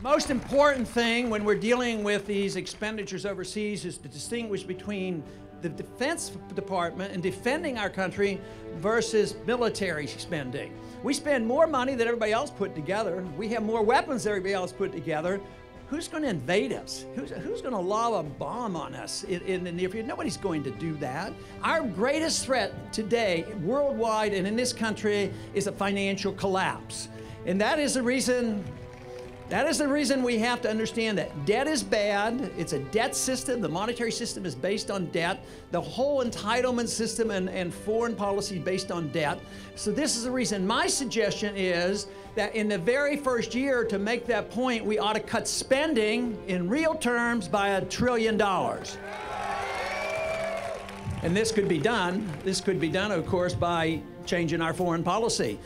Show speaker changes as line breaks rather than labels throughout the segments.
Most important thing when we're dealing with these expenditures overseas is to distinguish between the Defense Department and defending our country versus military spending. We spend more money than everybody else put together. We have more weapons than everybody else put together. Who's going to invade us? Who's going to lob a bomb on us in the near future? Nobody's going to do that. Our greatest threat today, worldwide and in this country, is a financial collapse. And that is the reason we have to understand that debt is bad. It's a debt system. The monetary system is based on debt. The whole entitlement system and foreign policy is based on debt. So this is the reason. My suggestion is that in the very first year, to make that point, we ought to cut spending in real terms by $1 trillion. And this could be done. This could be done, of course, by changing our foreign policy.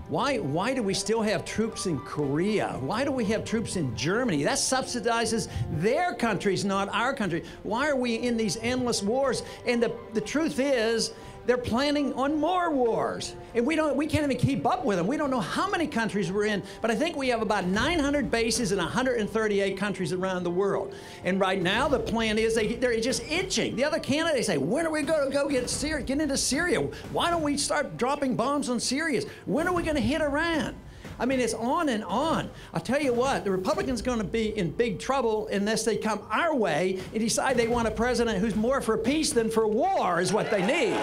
Why do we still have troops in Korea? Why do we have troops in Germany? That subsidizes their countries, not our country. Why are we in these endless wars? And the truth is, they're planning on more wars. And we can't even keep up with them. We don't know how many countries we're in, but I think we have about 900 bases in 138 countries around the world. And right now, the plan is they're just itching. The other candidates say, when are we going to go get into Syria? Why don't we start dropping bombs on Syria? When are we going to hit Iran? I mean, it's on and on. I'll tell you what, the Republicans are going to be in big trouble unless they come our way and decide they want a president who's more for peace than for war is what they need.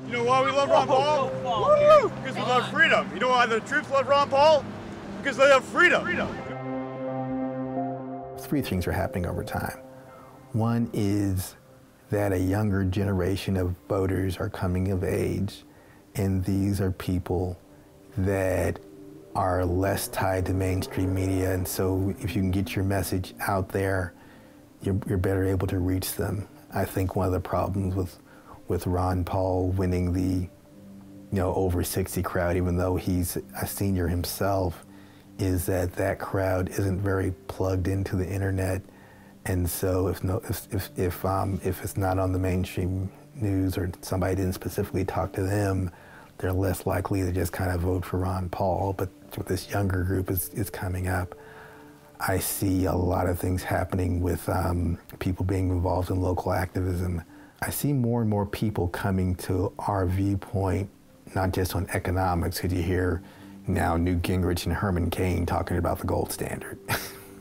You know why we love Ron Paul? Because we love freedom. You know why the troops love Ron Paul? Because they have freedom.
Three things are happening over time. One is that a younger generation of voters are coming of age, and these are people that are less tied to mainstream media, and so if you can get your message out there, you're better able to reach them. I think one of the problems with Ron Paul winning the over 60 crowd, even though he's a senior himself, is that crowd isn't very plugged into the internet, and so if it's not on the mainstream news or somebody didn't specifically talk to them, they're less likely to just kind of vote for Ron Paul. But with this younger group is coming up, I see a lot of things happening with people being involved in local activism. I see more and more people coming to our viewpoint, not just on economics, because you hear now Newt Gingrich and Herman Cain talking about the gold standard.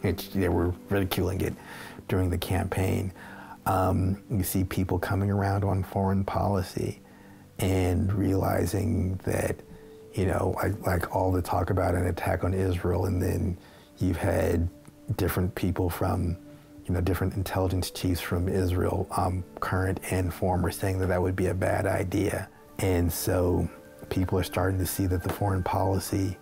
They were ridiculing it during the campaign. You see people coming around on foreign policy and realizing that, like all the talk about an attack on Israel, and then you've had different people from, different intelligence chiefs from Israel, current and former, saying that would be a bad idea. And so people are starting to see that the foreign policy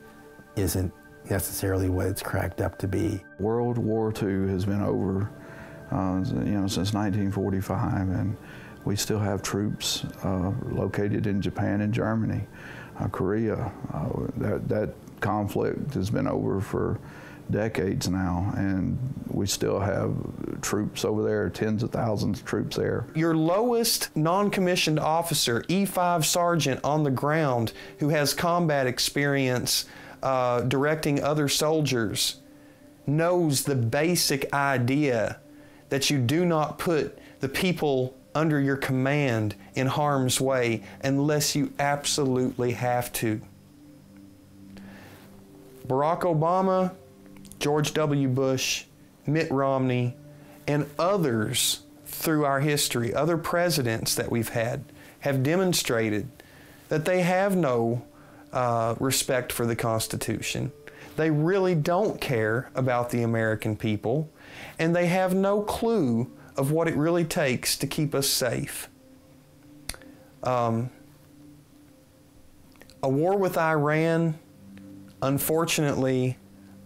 isn't necessarily what it's cracked up to be.
World War II has been over, since 1945, and we still have troops located in Japan and Germany, Korea. That conflict has been over for decades now, and we still have troops over there, tens of thousands of troops there.
Your lowest non-commissioned officer, E5 sergeant on the ground, who has combat experience directing other soldiers, knows the basic idea that you do not put the people under your command in harm's way unless you absolutely have to. Barack Obama, George W. Bush, Mitt Romney, and others through our history, other presidents that we've had, have demonstrated that they have no respect for the Constitution. They really don't care about the American people, and they have no clue of what it really takes to keep us safe. A war with Iran, unfortunately,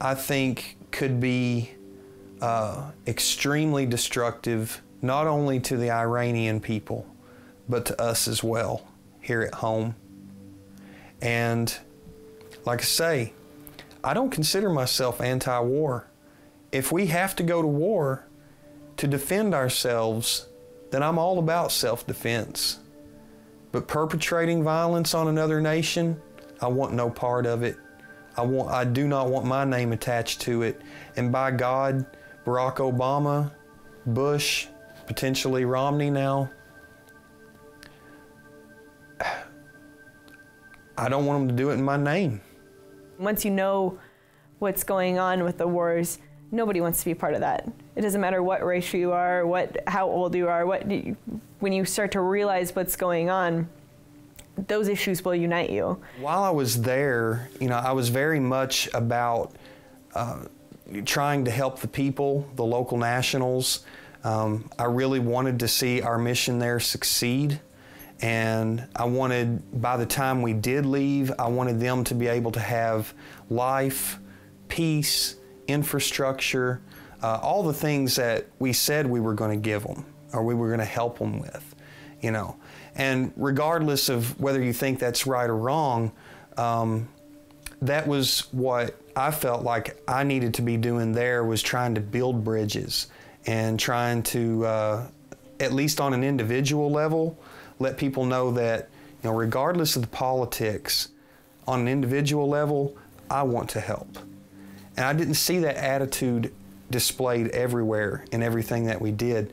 I think could be extremely destructive, not only to the Iranian people, but to us as well here at home. And like I say, I don't consider myself anti-war. If we have to go to war to defend ourselves, then I'm all about self-defense. But perpetrating violence on another nation, I want no part of it. I do not want my name attached to it. And by God, Barack Obama, Bush, potentially Romney now, I don't want them to do it in my name.
Once you know what's going on with the wars, nobody wants to be part of that. It doesn't matter what race you are, how old you are, when you start to realize what's going on, those issues will unite you.
While I was there, I was very much about trying to help the people, the local nationals. I really wanted to see our mission there succeed. And I wanted, by the time we did leave, I wanted them to be able to have life, peace, infrastructure, all the things that we said we were going to give them or we were going to help them with, And regardless of whether you think that's right or wrong, that was what I felt like I needed to be doing there, was trying to build bridges and trying to, at least on an individual level, let people know that, regardless of the politics, on an individual level, I want to help. And I didn't see that attitude displayed everywhere in everything that we did.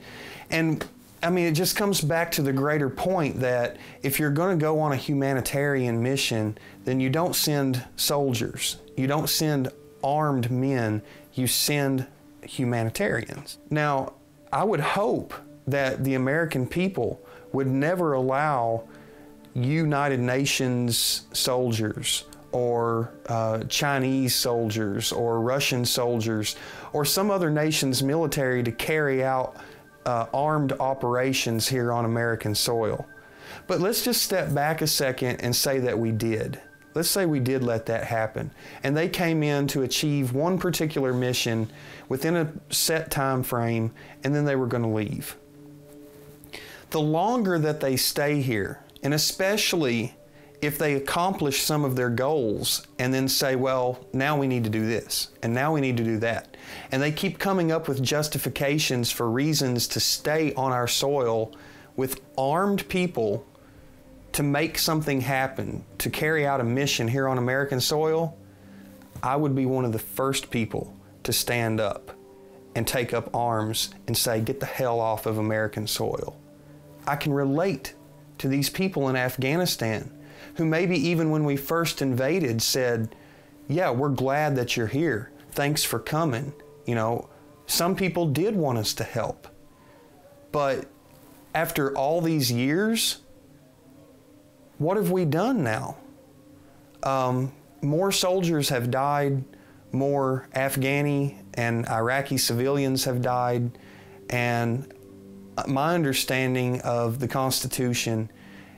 And I mean, it just comes back to the greater point that if you're going to go on a humanitarian mission, then you don't send soldiers. You don't send armed men. You send humanitarians. Now, I would hope that the American people would never allow United Nations soldiers or Chinese soldiers or Russian soldiers or some other nation's military to carry out armed operations here on American soil. But let's just step back a second and say that we did. Let's say we did let that happen. And they came in to achieve one particular mission within a set time frame, and then they were going to leave. The longer that they stay here, and especially if they accomplish some of their goals and then say, well, now we need to do this, and now we need to do that, and they keep coming up with justifications for reasons to stay on our soil with armed people to make something happen, to carry out a mission here on American soil, I would be one of the first people to stand up and take up arms and say, get the hell off of American soil. I can relate to these people in Afghanistan who maybe even when we first invaded said, yeah, we're glad that you're here. Thanks for coming. Some people did want us to help. But after all these years, what have we done now? More soldiers have died, more Afghani and Iraqi civilians have died, and my understanding of the Constitution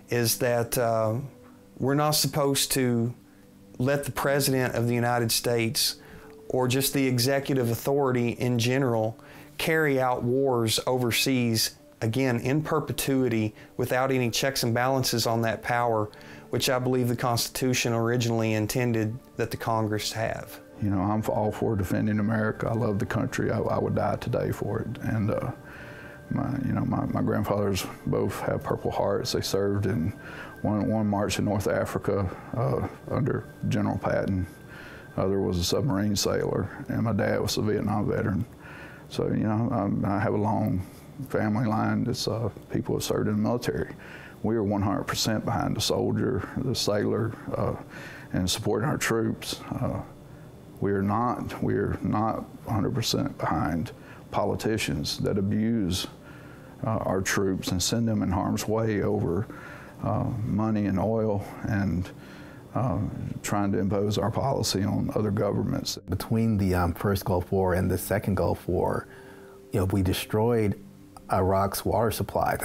is that we're not supposed to let the President of the United States or just the executive authority in general carry out wars overseas, again, in perpetuity, without any checks and balances on that power, which I believe the Constitution originally intended that the Congress have.
I'm all for defending America. I love the country. I would die today for it. And my grandfathers both have Purple Hearts. They served in one march in North Africa under General Patton. Other was a submarine sailor, and my dad was a Vietnam veteran. So, I have a long family line that's people who served in the military. We are 100% behind the soldier, the sailor, and supporting our troops. We are not 100% behind politicians that abuse our troops and send them in harm's way over money and oil and trying to impose our policy on other governments.
Between the first Gulf War and the second Gulf War, we destroyed Iraq's water supply.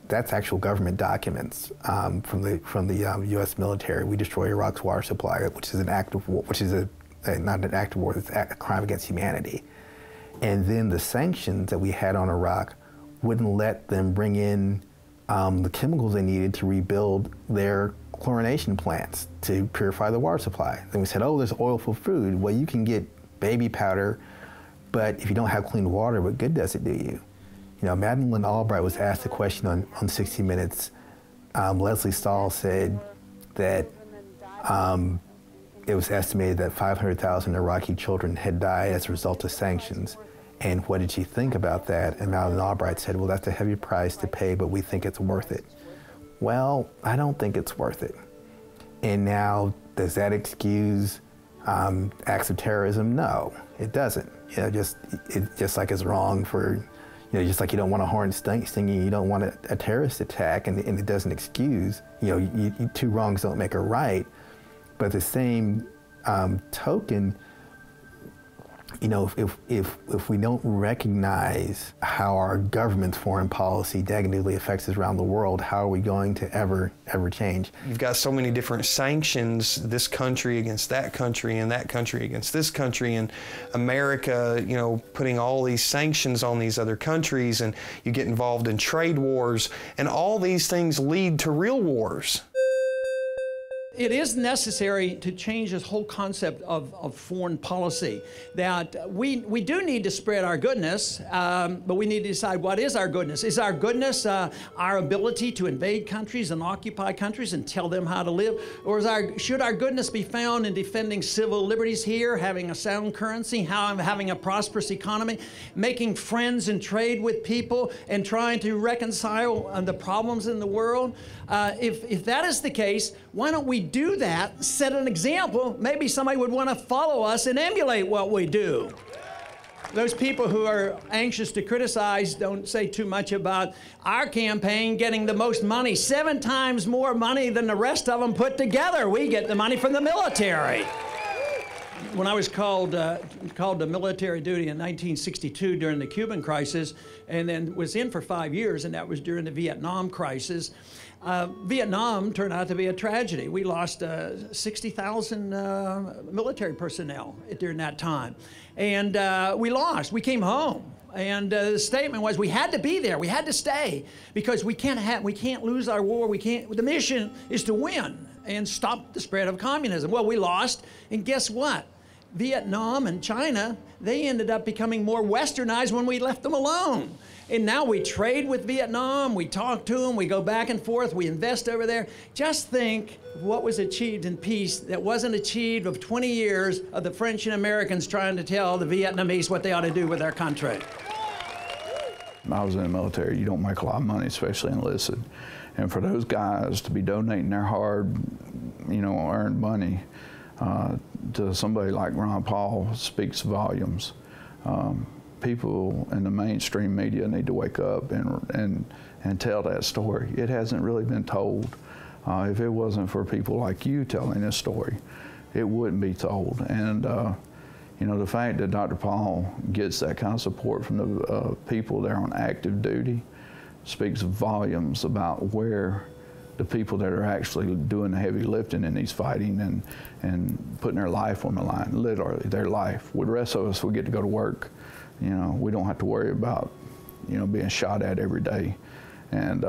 That's actual government documents from the U.S. military. We destroyed Iraq's water supply, which is an act of war, which is not an act of war, it's a crime against humanity. And then the sanctions that we had on Iraq wouldn't let them bring in the chemicals they needed to rebuild their chlorination plants to purify the water supply. Then we said, oh, there's oil for food. Well, you can get baby powder, but if you don't have clean water, what good does it do you? Madeleine Albright was asked a question on 60 Minutes. Leslie Stahl said that it was estimated that 500,000 Iraqi children had died as a result of sanctions. And what did she think about that? And Madeleine Albright said, well, that's a heavy price to pay, but we think it's worth it. Well, I don't think it's worth it. And now, does that excuse acts of terrorism? No, it doesn't. Just like it's wrong for, just like you don't want a horn stinging, you don't want a terrorist attack, and it doesn't excuse, two wrongs don't make a right. But the same token, if we don't recognize how our government's foreign policy negatively affects us around the world, how are we going to ever change?
You've got so many different sanctions, this country against that country and that country against this country, and America, putting all these sanctions on these other countries, and you get involved in trade wars, and all these things lead to real wars.
It is necessary to change this whole concept of foreign policy, that we do need to spread our goodness, but we need to decide what is our goodness. Is our goodness our ability to invade countries and occupy countries and tell them how to live? Or should our goodness be found in defending civil liberties here, having a sound currency, having a prosperous economy, making friends and trade with people, and trying to reconcile the problems in the world? If that is the case, why don't we do that, set an example? Maybe somebody would want to follow us and emulate what we do. Those people who are anxious to criticize don't say too much about our campaign getting the most money, 7 times more money than the rest of them put together. We get the money from the military. When I was called to military duty in 1962 during the Cuban crisis, and then was in for 5 years, and that was during the Vietnam crisis, Vietnam turned out to be a tragedy. We lost 60,000 military personnel during that time. And we lost. We came home. And the statement was we had to be there. We had to stay because we can't lose our war. The mission is to win and stop the spread of communism. Well, we lost, and guess what? Vietnam and China, they ended up becoming more westernized when we left them alone. And now we trade with Vietnam, we talk to them, we go back and forth, we invest over there. Just think what was achieved in peace that wasn't achieved of 20 years of the French and Americans trying to tell the Vietnamese what they ought to do with their country.
I was in the military. You don't make a lot of money, especially enlisted. And for those guys to be donating their hard, earned money to somebody like Ron Paul speaks volumes. People in the mainstream media need to wake up and tell that story. It hasn't really been told. If it wasn't for people like you telling this story, it wouldn't be told. And the fact that Dr. Paul gets that kind of support from the people that are on active duty speaks volumes about where the people that are actually doing the heavy lifting in these fighting and putting their life on the line, literally their life. With the rest of us, we get to go to work. We don't have to worry about, being shot at every day. And,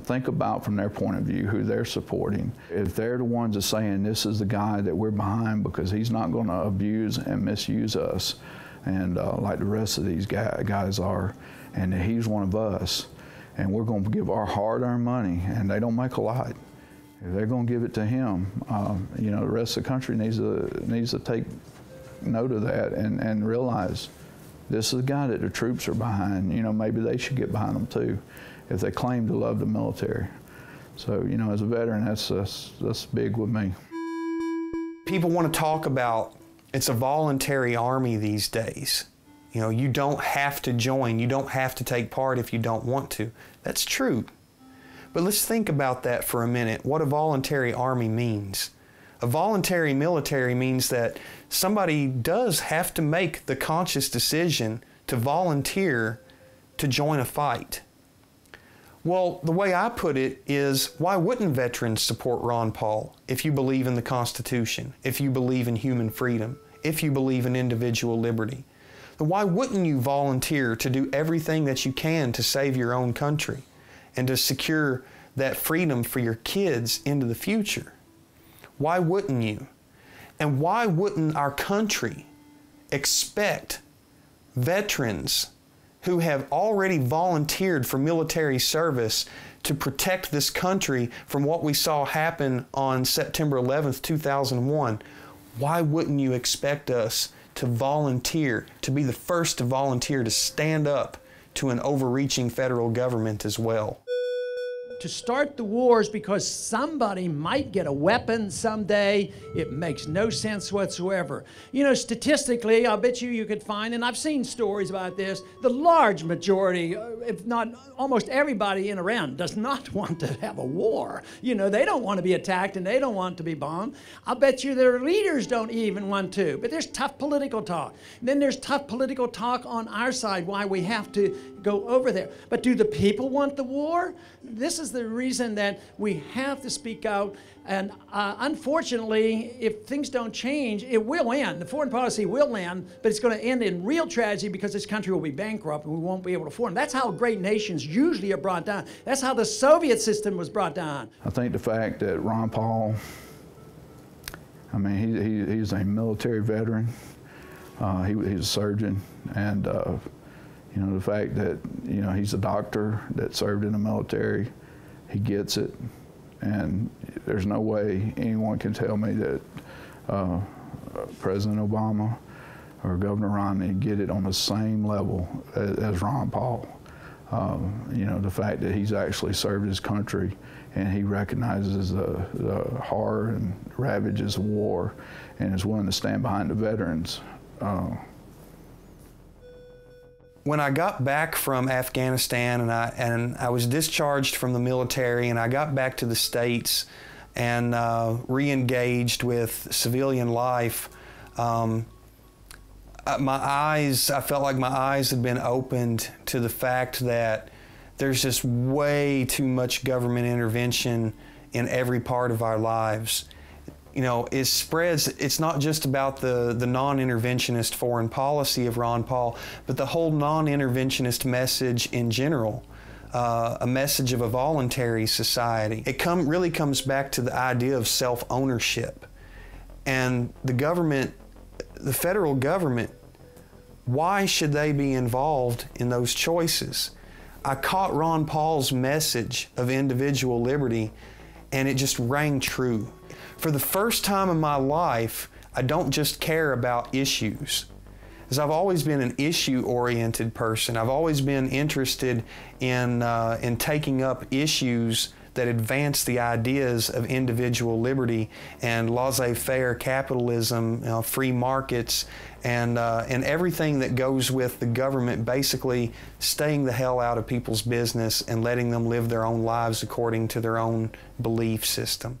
think about from their point of view who they're supporting. If they're the ones that are saying this is the guy that we're behind because he's not going to abuse and misuse us, and like the rest of these guys are, and that he's one of us, and we're going to give our hard-earned money, and they don't make a lot. If they're going to give it to him, the rest of the country needs to take note of that and realize this is the guy that the troops are behind. Maybe they should get behind them too, if they claim to love the military. So, as a veteran, that's big with me.
People want to talk about it's a voluntary army these days. You don't have to join. You don't have to take part if you don't want to. That's true. But let's think about that for a minute, what a voluntary army means. A voluntary military means that somebody does have to make the conscious decision to volunteer to join a fight. Well, the way I put it is, why wouldn't veterans support Ron Paul if you believe in the Constitution, if you believe in human freedom, if you believe in individual liberty? Then why wouldn't you volunteer to do everything that you can to save your own country and to secure that freedom for your kids into the future? Why wouldn't you? And why wouldn't our country expect veterans who have already volunteered for military service to protect this country from what we saw happen on September 11th, 2001, why wouldn't you expect us to volunteer, to be the first to volunteer to stand up to an overreaching federal government as well?
To start the wars because somebody might get a weapon someday, it makes no sense whatsoever. You know, statistically, I'll bet you could find, and I've seen stories about this, the large majority, if not almost everybody in Iran does not want to have a war. You know, they don't want to be attacked and they don't want to be bombed. I'll bet you their leaders don't even want to. But there's tough political talk. Then there's tough political talk on our side why we have to go over there. But do the people want the war? This is the reason that we have to speak out. And unfortunately, if things don't change, it will end. The foreign policy will end, but it's going to end in real tragedy because this country will be bankrupt and we won't be able to form. That's how great nations usually are brought down. That's how the Soviet system was brought down.
I think the fact that Ron Paul, I mean, he's a military veteran. He's a surgeon, and you know, the fact that, you know, he's a doctor that served in the military, he gets it, and there's no way anyone can tell me that President Obama or Governor Romney get it on the same level as Ron Paul. You know, the fact that he's actually served his country and he recognizes the horror and ravages of war and is willing to stand behind the veterans.
When I got back from Afghanistan and I was discharged from the military and I got back to the States and re-engaged with civilian life, I felt like my eyes had been opened to the fact that there's just way too much government intervention in every part of our lives. You know, it spreads, it's not just about the non-interventionist foreign policy of Ron Paul, but the whole non-interventionist message in general, a message of a voluntary society. It really comes back to the idea of self-ownership. And the government, the federal government, why should they be involved in those choices? I caught Ron Paul's message of individual liberty and it just rang true. For the first time in my life, I don't just care about issues. Because I've always been an issue-oriented person. I've always been interested in taking up issues that advance the ideas of individual liberty and laissez-faire capitalism, you know, free markets, and everything that goes with the government basically staying the hell out of people's business and letting them live their own lives according to their own belief system.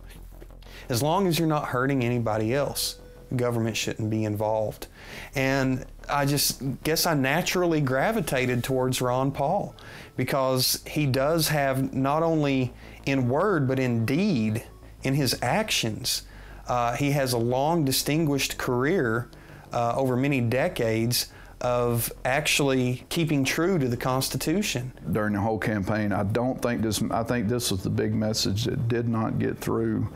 As long as you're not hurting anybody else, the government shouldn't be involved. And I just guess I naturally gravitated towards Ron Paul because he does have, not only in word but in deed, in his actions, he has a long distinguished career over many decades of actually keeping true to the Constitution.
During the whole campaign, I think this was the big message that did not get through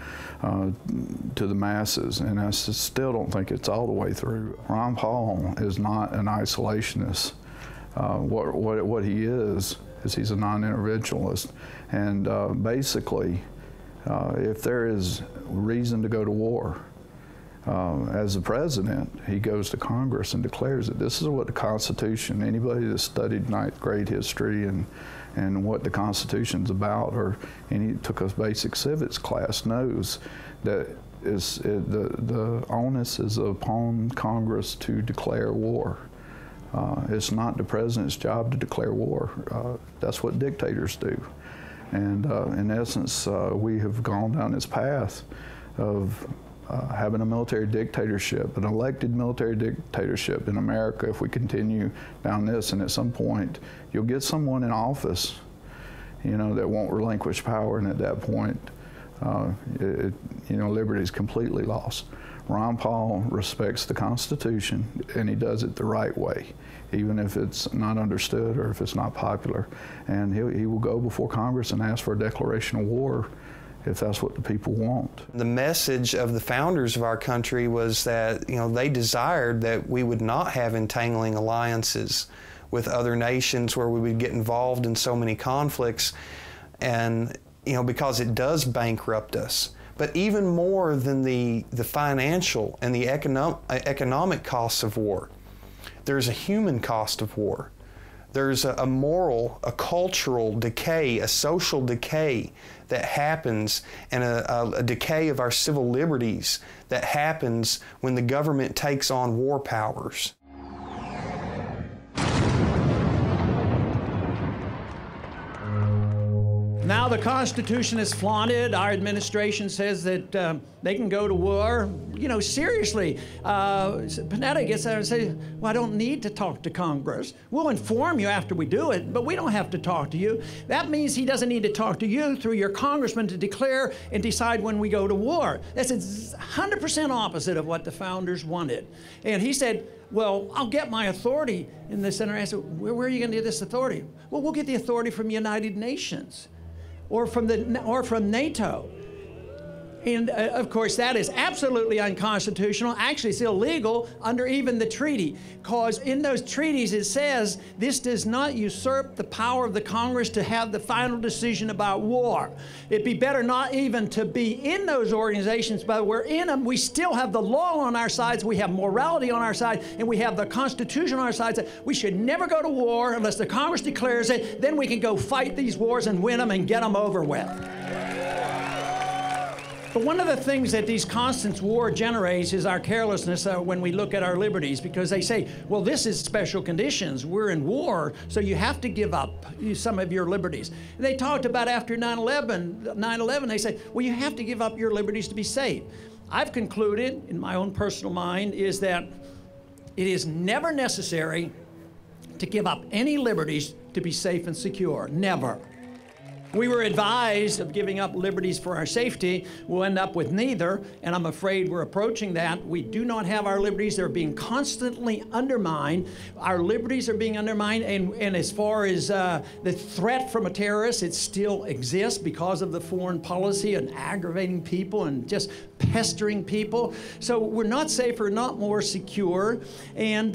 to the masses, and I still don't think it's all the way through. Ron Paul is not an isolationist. What he is he's a non-interventionalist, and basically, if there is reason to go to war, as the president, he goes to Congress and declares it. This is what the Constitution, anybody that studied ninth grade history and what the Constitution's about, or any took a basic civics class, knows that the onus is upon Congress to declare war. It's not the president's job to declare war. That's what dictators do. And in essence, we have gone down this path of having a military dictatorship, an elected military dictatorship in America if we continue down this. And at some point, you'll get someone in office, you know, that won't relinquish power, and at that point, you know, liberty is completely lost. Ron Paul respects the Constitution, and he does it the right way, even if it's not understood or if it's not popular. And he will go before Congress and ask for a declaration of war if that's what the people want.
The message of the founders of our country was that, you know, they desired that we would not have entangling alliances with other nations where we would get involved in so many conflicts, and, you know, because it does bankrupt us. But even more than the financial and the economic costs of war, there's a human cost of war. There's a moral, a cultural decay, a social decay that happens, and a decay of our civil liberties that happens when the government takes on war powers.
Now the Constitution is flaunted. Our administration says that they can go to war. You know, seriously, Panetta gets there and says, well, I don't need to talk to Congress. We'll inform you after we do it, but we don't have to talk to you. That means he doesn't need to talk to you through your congressman to declare and decide when we go to war. That's 100% opposite of what the founders wanted. And he said, well, I'll get my authority. And the senator asked, where are you going to get this authority? Well, we'll get the authority from the United Nations or from NATO. And of course, that is absolutely unconstitutional. Actually, it's illegal under even the treaty, because in those treaties it says this does not usurp the power of the Congress to have the final decision about war. It'd be better not even to be in those organizations, but we're in them. We still have the law on our sides, we have morality on our side, and we have the Constitution on our side. We should never go to war unless the Congress declares it. Then we can go fight these wars and win them and get them over with. But one of the things that these constant war generates is our carelessness when we look at our liberties, because they say, well, this is special conditions. We're in war, so you have to give up some of your liberties. And they talked about after 9/11, they said, well, you have to give up your liberties to be safe. I've concluded, in my own personal mind, is that it is never necessary to give up any liberties to be safe and secure. Never. We were advised of giving up liberties for our safety. We'll end up with neither, and I'm afraid we're approaching that. We do not have our liberties. They're being constantly undermined. Our liberties are being undermined, and as far as the threat from a terrorist, it still exists because of the foreign policy and aggravating people and just pestering people. So we're not safer, not more secure, and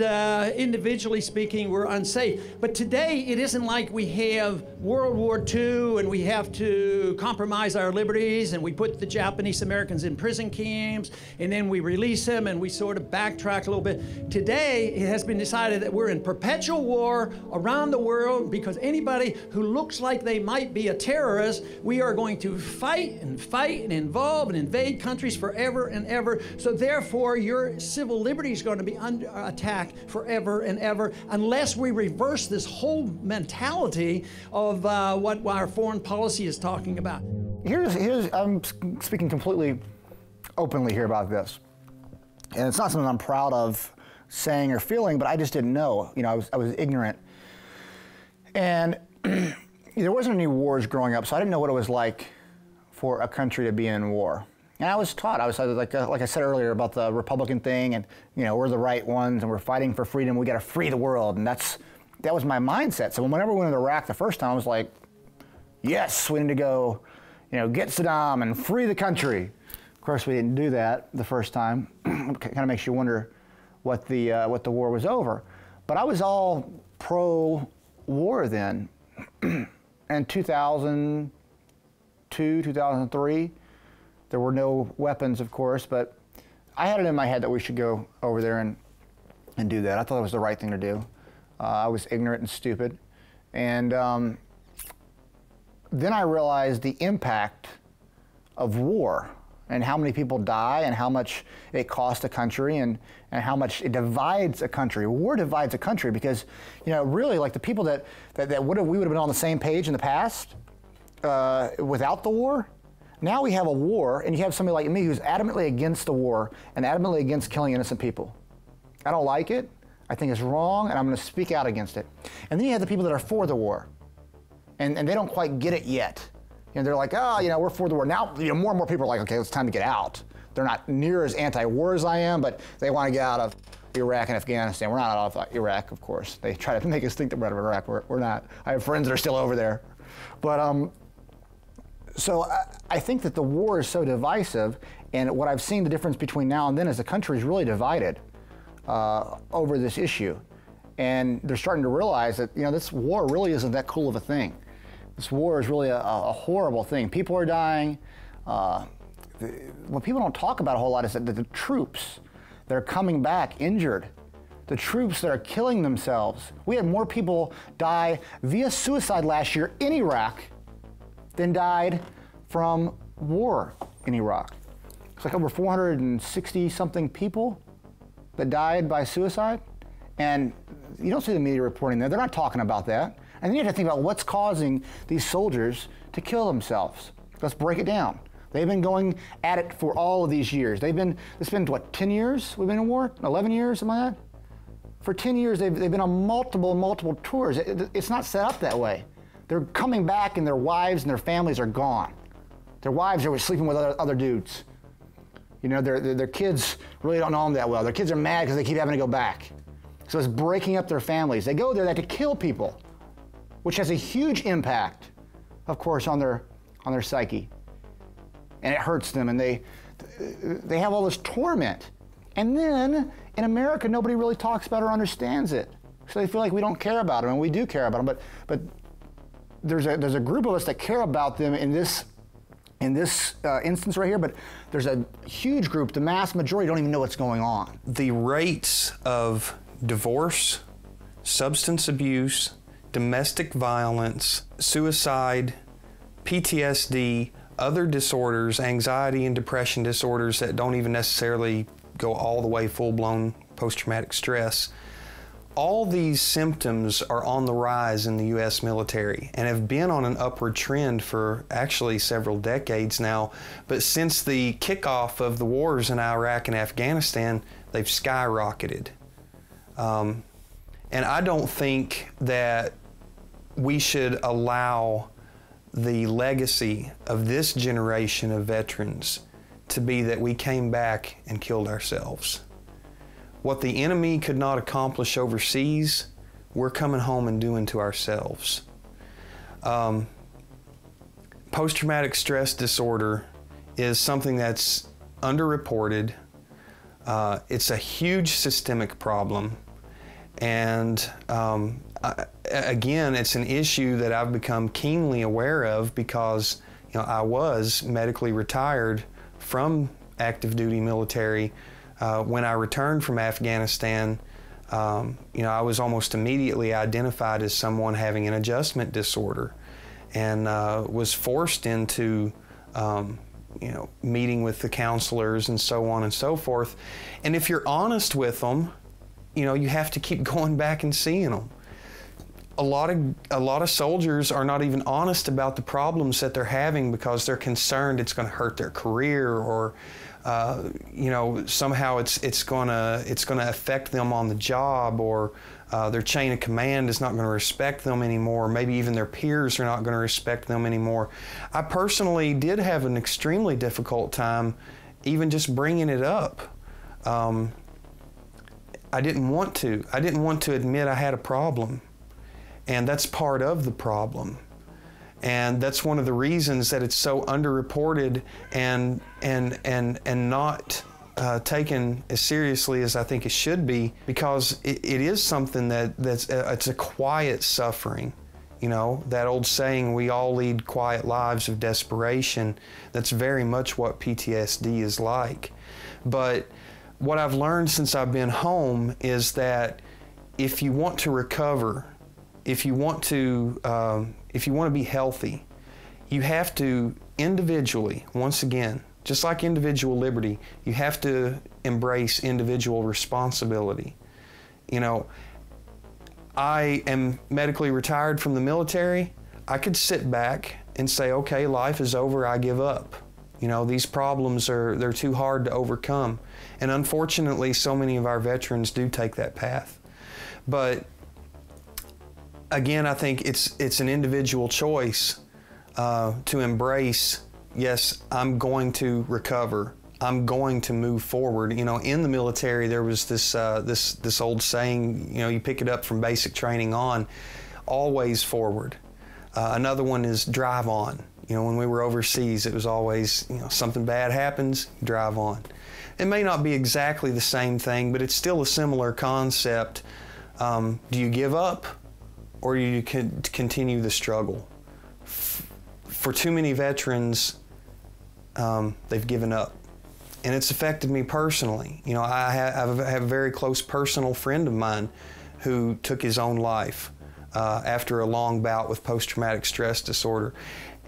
individually speaking, we're unsafe. But today, it isn't like we have World War II and we have to compromise our liberties and we put the Japanese Americans in prison camps and then we release them and we sort of backtrack a little bit. Today, it has been decided that we're in perpetual war around the world because anybody who looks like they might be a terrorist, we are going to fight and involve and invade countries forever and ever. So therefore, your civil liberty is going to be under attack forever and ever unless we reverse this whole mentality of what our foreign policy is talking about.
I'm speaking completely openly here about this. And it's not something I'm proud of saying or feeling, but I just didn't know. You know, I was ignorant. And there wasn't any wars growing up, so I didn't know what it was like for a country to be in war. And I was taught, like I said earlier about the Republican thing, and you know, we're the right ones and we're fighting for freedom, we gotta free the world, and that was my mindset. So whenever we went to Iraq the first time, I was like, yes, we need to go, you know, get Saddam and free the country. Of course, we didn't do that the first time. It kind of makes you wonder what the war was over. But I was all pro-war then. In 2002, 2003, there were no weapons, of course, but I had it in my head that we should go over there and do that. I thought it was the right thing to do. I was ignorant and stupid. And then I realized the impact of war and how many people die and how much it costs a country and how much it divides a country. War divides a country because, you know, really like the people that we would have been on the same page in the past without the war. Now we have a war, and you have somebody like me who's adamantly against the war and adamantly against killing innocent people. I don't like it. I think it's wrong, and I'm going to speak out against it. And then you have the people that are for the war, and they don't quite get it yet. You know, they're like, oh, you know, we're for the war. Now, you know, more and more people are like, okay, it's time to get out. They're not near as anti-war as I am, but they want to get out of Iraq and Afghanistan. We're not out of Iraq, of course. They try to make us think that we're out of Iraq. We're not. I have friends that are still over there. But so I think that the war is so divisive, and what I've seen the difference between now and then is the country is really divided over this issue. And they're starting to realize that, you know, this war really isn't that cool of a thing. This war is really a horrible thing. People are dying. What people don't talk about a whole lot is that the troops that are coming back injured, the troops that are killing themselves. We had more people die via suicide last year in Iraq than died from war in Iraq. It's like over 460 something people that died by suicide. And you don't see the media reporting that. They're not talking about that. And then you have to think about what's causing these soldiers to kill themselves. Let's break it down. They've been going at it for all of these years. It's been what, 10 years we've been in war? 11 years, something like that? For 10 years, they've been on multiple tours. It's not set up that way. They're coming back and their wives and their families are gone. Their wives are sleeping with other dudes. You know, their kids really don't know them that well. Their kids are mad because they keep having to go back. So it's breaking up their families. They go there, they have to kill people, which has a huge impact, of course, on their psyche. And it hurts them, and they have all this torment. And then, in America, nobody really talks about or understands it. So they feel like we don't care about them, and we do care about them. But there's a group of us that care about them in this instance right here, but there's a huge group, the mass majority, don't even know what's going on.
The rates of divorce, substance abuse, domestic violence, suicide, PTSD, other disorders, anxiety and depression disorders that don't even necessarily go all the way full-blown post-traumatic stress. All these symptoms are on the rise in the U.S. military and have been on an upward trend for actually several decades now. But since the kickoff of the wars in Iraq and Afghanistan, they've skyrocketed. And I don't think that we should allow the legacy of this generation of veterans to be that we came back and killed ourselves. What the enemy could not accomplish overseas, we're coming home and doing to ourselves. Post-traumatic stress disorder is something that's underreported. It's a huge systemic problem. And again, it's an issue that I've become keenly aware of because, you know, I was medically retired from active duty military. When I returned from Afghanistan, you know, I was almost immediately identified as someone having an adjustment disorder, and was forced into, you know, meeting with the counselors and so on and so forth. And if you're honest with them, you know, you have to keep going back and seeing them. A lot of soldiers are not even honest about the problems that they're having because they're concerned it's going to hurt their career, or you know, somehow it's going to affect them on the job, or their chain of command is not going to respect them anymore. Maybe even their peers are not going to respect them anymore. I personally did have an extremely difficult time even just bringing it up. I didn't want to. I didn't want to admit I had a problem. And that's part of the problem. And that's one of the reasons that it's so underreported and not taken as seriously as I think it should be, because it is something that's it's a quiet suffering. You know, that old saying, we all lead quiet lives of desperation. That's very much what PTSD is like. But what I've learned since I've been home is that if you want to recover, if you want to be healthy, you have to individually, once again, just like individual liberty, you have to embrace individual responsibility. You know, I am medically retired from the military. I could sit back and say, okay, life is over, I give up. You know, these problems they're too hard to overcome. And unfortunately, so many of our veterans do take that path. But again, I think it's an individual choice to embrace, yes, I'm going to recover. I'm going to move forward. You know, in the military, there was this old saying, you know, you pick it up from basic training on, always forward. Another one is drive on. You know, when we were overseas, it was always, you know, something bad happens, drive on. It may not be exactly the same thing, but it's still a similar concept. Do you give up, or do you continue the struggle? For too many veterans, they've given up. And it's affected me personally. You know, I have a very close personal friend of mine who took his own life after a long bout with post-traumatic stress disorder.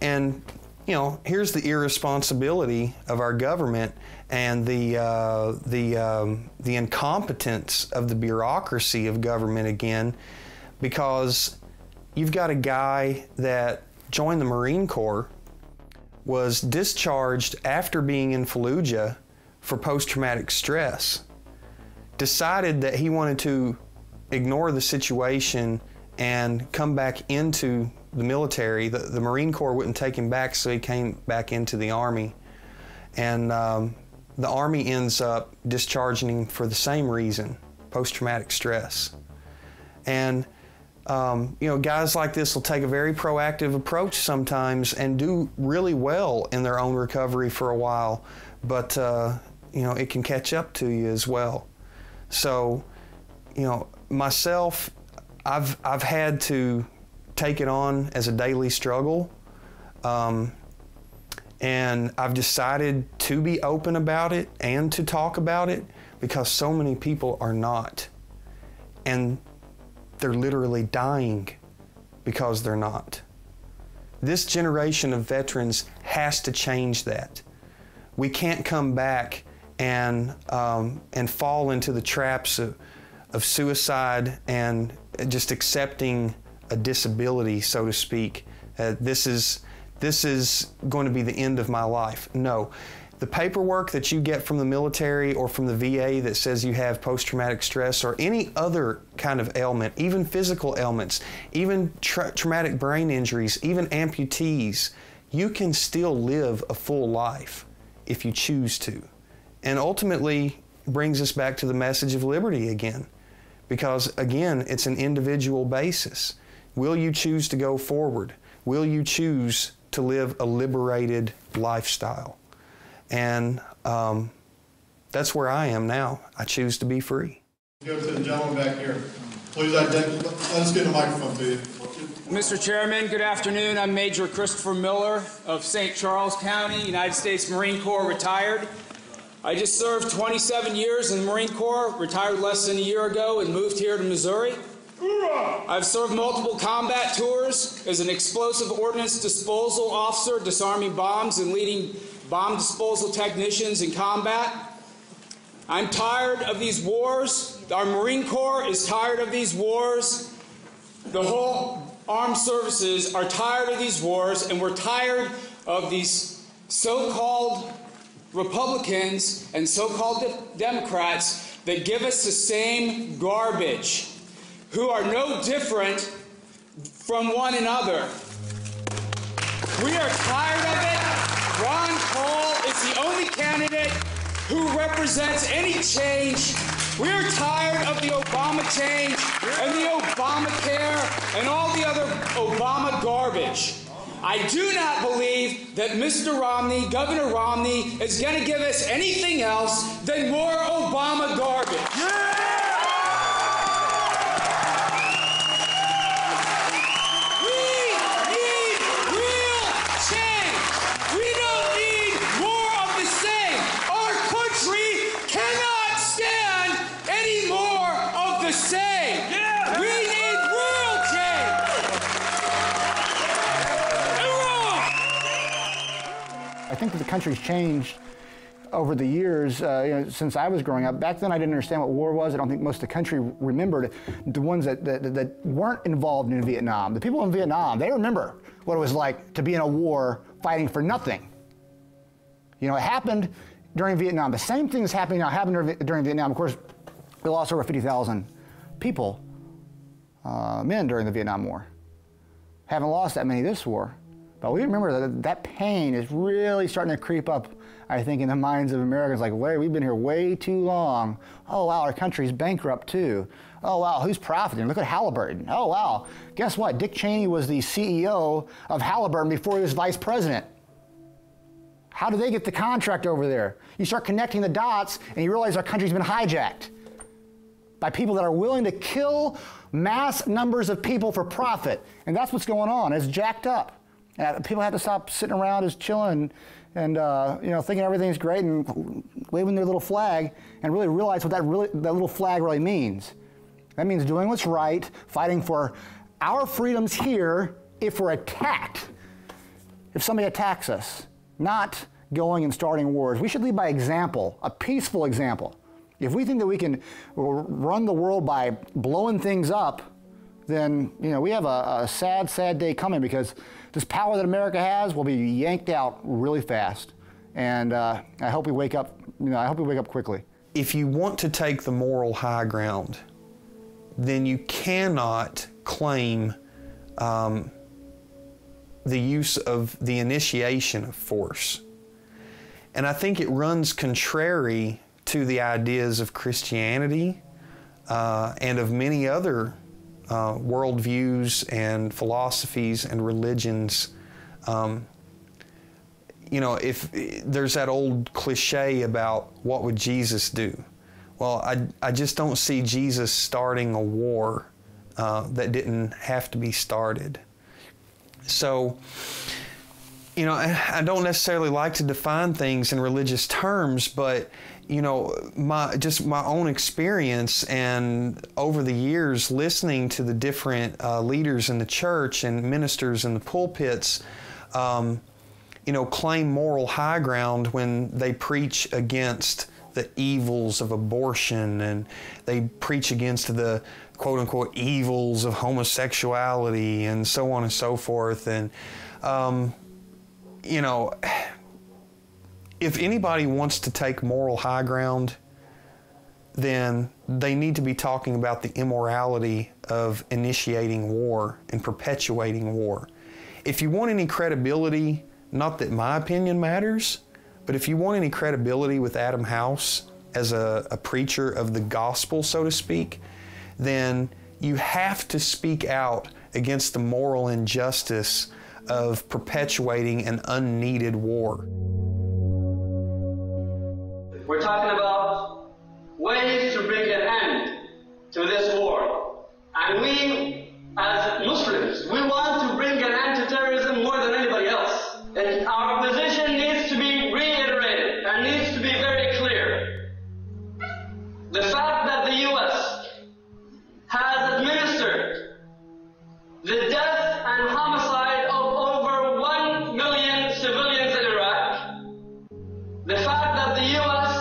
And, you know, here's the irresponsibility of our government and the incompetence of the bureaucracy of government again, because you've got a guy that joined the Marine Corps, was discharged after being in Fallujah for post-traumatic stress, decided that he wanted to ignore the situation and come back into the military. The Marine Corps wouldn't take him back, so he came back into the Army. And the Army ends up discharging him for the same reason, post-traumatic stress. And you know, guys like this will take a very proactive approach sometimes and do really well in their own recovery for a while, but you know, it can catch up to you as well. So, you know, myself, I've had to take it on as a daily struggle, and I've decided to be open about it and to talk about it because so many people are not, and they're literally dying because they're not. This generation of veterans has to change that. We can't come back and fall into the traps of suicide and just accepting a disability, so to speak. This is going to be the end of my life. No. The paperwork that you get from the military or from the VA that says you have post-traumatic stress or any other kind of ailment, even physical ailments, even traumatic brain injuries, even amputees, you can still live a full life if you choose to. And ultimately brings us back to the message of liberty again. Because again, it's an individual basis. Will you choose to go forward? Will you choose to live a liberated lifestyle? And that's where I am now. I choose to be free.
Go to the gentleman back here. Please let us get a microphone to you.
Mr. Chairman, good afternoon. I'm Major Christopher Miller of St. Charles County, United States Marine Corps, retired. I just served 27 years in the Marine Corps, retired less than a year ago, and moved here to Missouri. I've served multiple combat tours as an explosive ordnance disposal officer, disarming bombs and leading bomb disposal technicians in combat. I'm tired of these wars. Our Marine Corps is tired of these wars. The whole armed services are tired of these wars, and we're tired of these so-called Republicans and so-called Democrats that give us the same garbage, who are no different from one another. We are tired of it. Ron Paul is the only candidate who represents any change. We're tired of the Obama change and the Obamacare and all the other Obama garbage. I do not believe that Mr. Romney, Governor Romney, is going to give us anything else than more Obama garbage. Yeah!
I think that the country's changed over the years, since I was growing up, back then I didn't understand what war was. I don't think most of the country remembered. The ones that weren't involved in Vietnam, the people in Vietnam, they remember what it was like to be in a war fighting for nothing. You know, it happened during Vietnam. The same thing that's happening now happened during Vietnam. Of course, we lost over 50,000 people, men during the Vietnam War. Haven't lost that many this war. But we remember that pain is really starting to creep up, I think, in the minds of Americans. Like, wait, we've been here way too long. Oh, wow, our country's bankrupt, too. Oh, wow, who's profiting? Look at Halliburton. Oh, wow, guess what? Dick Cheney was the CEO of Halliburton before he was vice president. How do they get the contract over there? You start connecting the dots, and you realize our country's been hijacked by people that are willing to kill mass numbers of people for profit. And that's what's going on. It's jacked up. People have to stop sitting around just chilling and thinking everything's great and waving their little flag and really realize what that little flag really means. That means doing what's right, fighting for our freedoms here if we're attacked, if somebody attacks us, not going and starting wars. We should lead by example, a peaceful example. If we think that we can run the world by blowing things up, then we have a sad, sad day coming, because this power that America has will be yanked out really fast. And I hope we wake up. I hope we wake up quickly.
If you want to take the moral high ground, then you cannot claim the use of the initiation of force. And I think it runs contrary to the ideas of Christianity and of many other worldviews and philosophies and religions. If there's that old cliche about what would Jesus do? Well, I just don't see Jesus starting a war that didn't have to be started. So, I don't necessarily like to define things in religious terms, but my own experience and over the years listening to the different leaders in the church and ministers in the pulpits, claim moral high ground when they preach against the evils of abortion, and they preach against the quote-unquote evils of homosexuality and so on and so forth. And, if anybody wants to take moral high ground, then they need to be talking about the immorality of initiating war and perpetuating war. If you want any credibility, not that my opinion matters, but if you want any credibility with Adam House as a preacher of the gospel, so to speak, then you have to speak out against the moral injustice of perpetuating an unneeded war.
We're talking about ways to bring an end to this war. And we, as Muslims, we want to bring an end to terrorism more than anybody else. And our position needs to be reiterated and needs to be very clear. The fact that the U.S. has administered the death and homicide of over 1 million civilians in Iraq, the fact that the U.S.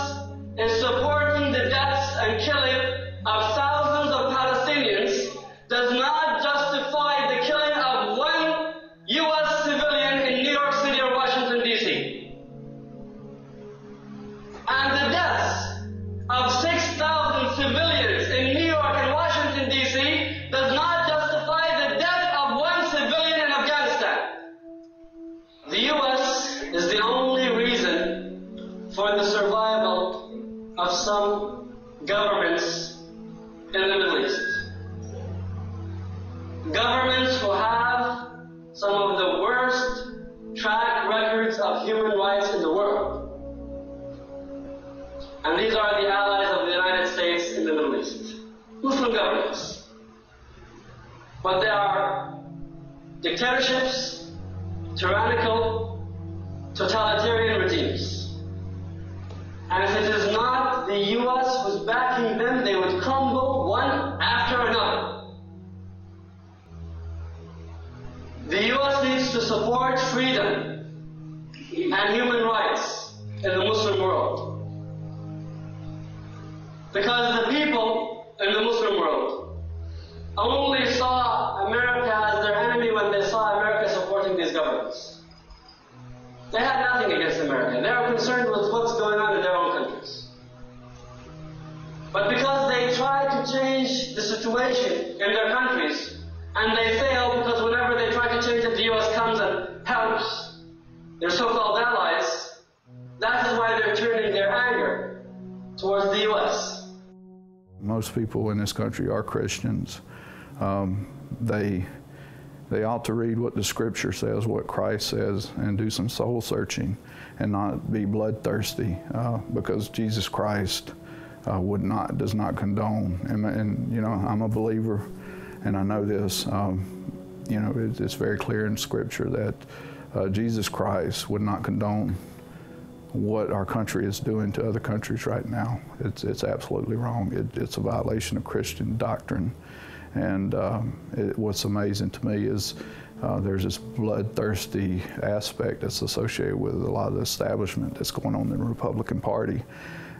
is supporting the deaths and killing of thousands of Palestinians does not justify the killing of one U.S. civilian in New York City or Washington, D.C. And the deaths of 6,000 civilians in New York and Washington, D.C. does not justify the death of one civilian in Afghanistan. The U.S. is the only reason for the survival of some governments in the Middle East. Governments who have some of the worst track records of human rights in the world. And these are the allies of the United States in the Middle East. Muslim governments. But they are dictatorships, tyrannical, totalitarian regimes. And if it is not the U.S. who's backing them, they would crumble one after another. The U.S. needs to support freedom and human rights in the Muslim world. only saw America as their enemy when they saw America supporting these governments. They had nothing against America. They are concerned with what's going on in their own countries. But because they try to change the situation in their countries, and they fail because whenever they try to change it, the U.S. comes and helps their so-called allies, that is why they're turning their anger towards the U.S.
Most people in this country are Christians. They ought to read what the Scripture says, what Christ says, and do some soul searching and not be bloodthirsty, because Jesus Christ does not condone. And you know, I'm a believer, and I know this. You know, it's very clear in Scripture that Jesus Christ would not condone what our country is doing to other countries right now. It's absolutely wrong. It's a violation of Christian doctrine. And what's amazing to me is there's this bloodthirsty aspect that's associated with a lot of the establishment that's going on in the Republican Party.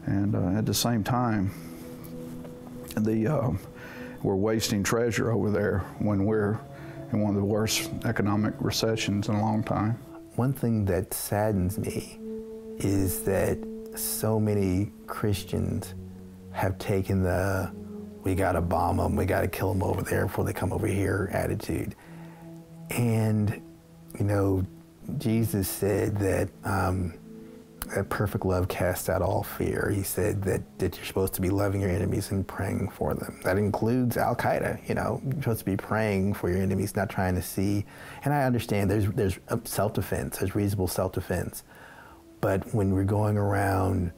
And at the same time, we're wasting treasure over there when we're in one of the worst economic recessions in a long time.
One thing that saddens me is that so many Christians have taken the "we gotta bomb them, we gotta kill them over there before they come over here" attitude. And, you know, Jesus said that that perfect love casts out all fear. He said that you're supposed to be loving your enemies and praying for them. That includes Al-Qaeda, you know. You're supposed to be praying for your enemies, not trying to see. And I understand there's self-defense, there's reasonable self-defense. But when we're going around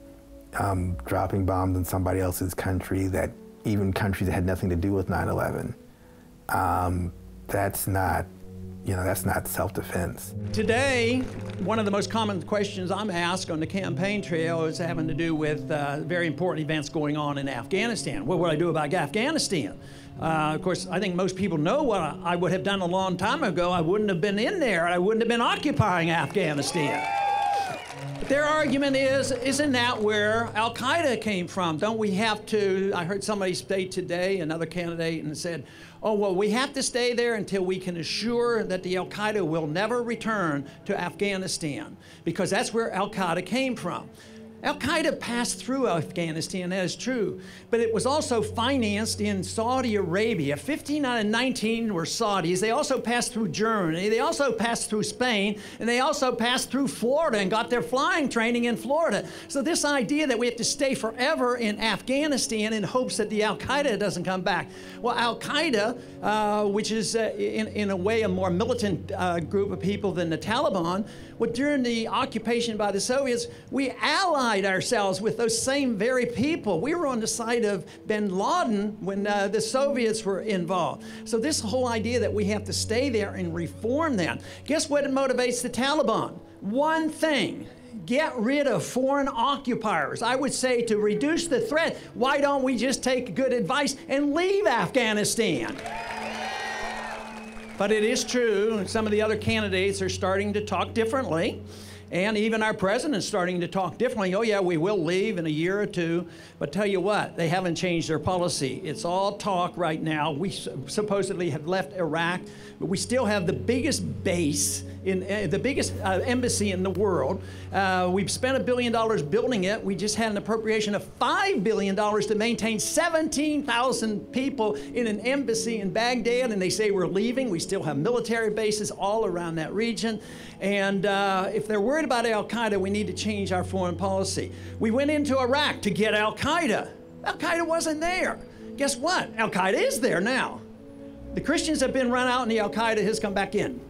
dropping bombs in somebody else's country, that even countries that had nothing to do with 9/11, that's not, you know, that's not self-defense.
Today, one of the most common questions I'm asked on the campaign trail is having to do with very important events going on in Afghanistan. What would I do about Afghanistan? Of course, I think most people know what I would have done a long time ago. I wouldn't have been in there. I wouldn't have been occupying Afghanistan. But their argument is, isn't that where Al-Qaeda came from? Don't we have to, I heard somebody state today, another candidate, and said, oh, well, we have to stay there until we can assure that the Al-Qaeda will never return to Afghanistan, because that's where Al-Qaeda came from. Al-Qaeda passed through Afghanistan, that is true, but it was also financed in Saudi Arabia. 15 out of 19 were Saudis. They also passed through Germany. They also passed through Spain, and they also passed through Florida and got their flying training in Florida. So this idea that we have to stay forever in Afghanistan in hopes that the Al-Qaeda doesn't come back. Well, Al-Qaeda, which is in a way a more militant group of people than the Taliban, well, during the occupation by the Soviets, we allied ourselves with those same very people. We were on the side of bin Laden when the Soviets were involved. So this whole idea that we have to stay there and reform them. Guess what motivates the Taliban? One thing. Get rid of foreign occupiers. I would say to reduce the threat, why don't we just take good advice and leave Afghanistan? But it is true, some of the other candidates are starting to talk differently. And even our president's starting to talk differently. Oh yeah, we will leave in a year or two. But tell you what, they haven't changed their policy. It's all talk right now. We supposedly have left Iraq, but we still have the biggest base, the biggest embassy in the world. We've spent $1 billion building it. We just had an appropriation of $5 billion to maintain 17,000 people in an embassy in Baghdad, and they say we're leaving. We still have military bases all around that region. And if they're worried about Al-Qaeda, we need to change our foreign policy. We went into Iraq to get Al-Qaeda. Al-Qaeda wasn't there. Guess what? Al-Qaeda is there now. The Christians have been run out and the Al-Qaeda has come back in.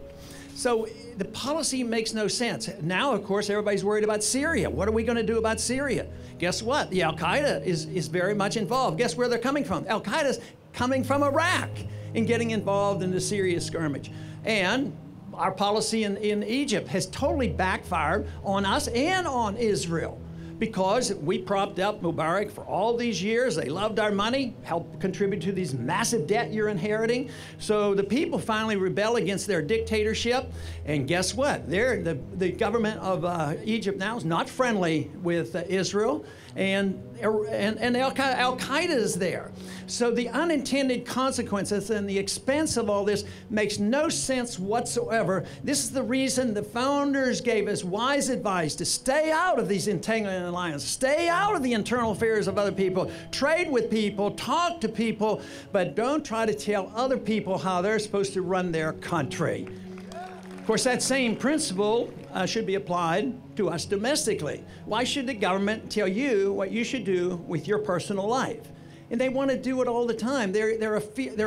So the policy makes no sense. Now, of course, everybody's worried about Syria. What are we going to do about Syria? Guess what? The Al-Qaeda is very much involved. Guess where they're coming from? Al-Qaeda's coming from Iraq and getting involved in the Syria skirmish. And our policy in Egypt has totally backfired on us and on Israel, because we propped up Mubarak for all these years. They loved our money, helped contribute to these massive debt you're inheriting. So the people finally rebel against their dictatorship. And guess what? The government of Egypt now is not friendly with Israel. And Al-Qaeda is there. So the unintended consequences and the expense of all this makes no sense whatsoever. This is the reason the founders gave us wise advice to stay out of these entangling alliances, stay out of the internal affairs of other people, trade with people, talk to people, but don't try to tell other people how they're supposed to run their country. Of course, that same principle should be applied to us domestically. Why should the government tell you what you should do with your personal life? And they want to do it all the time. They're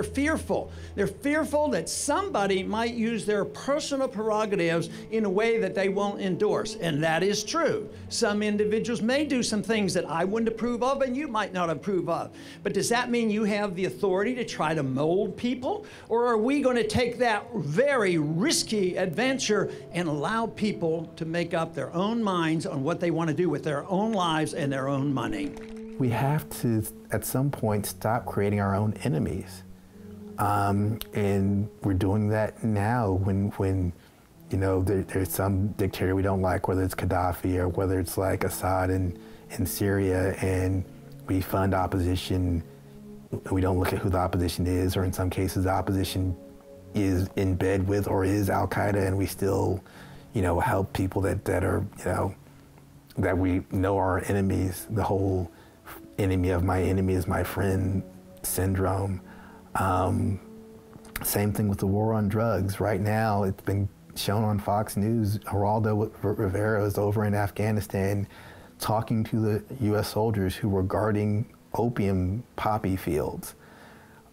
fearful. They're fearful that somebody might use their personal prerogatives in a way that they won't endorse. And that is true. Some individuals may do some things that I wouldn't approve of and you might not approve of. But does that mean you have the authority to try to mold people? Or are we going to take that very risky adventure and allow people to make up their own minds on what they want to do with their own lives and their own money?
We have to, at some point, stop creating our own enemies. And we're doing that now when you know, there's some dictator we don't like, whether it's Gaddafi or whether it's like Assad in Syria, and we fund opposition. We don't look at who the opposition is, or in some cases, the opposition is in bed with or is Al-Qaeda, and we still, you know, help people that are, you know, that we know are enemies. The whole enemy of my enemy is my friend syndrome. Same thing with the war on drugs. Right now, it's been shown on Fox News, Geraldo Rivera is over in Afghanistan talking to the U.S. soldiers who were guarding opium poppy fields.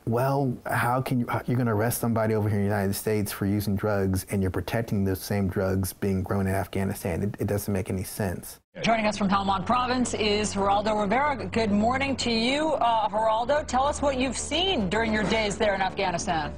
Well, how can you're going to arrest somebody over here in the United States for using drugs, and you're protecting those same drugs being grown in Afghanistan? It doesn't make any sense.
Joining us from Helmand Province is Geraldo Rivera. Good morning to you, Geraldo. Tell us what you've seen during your days there in Afghanistan.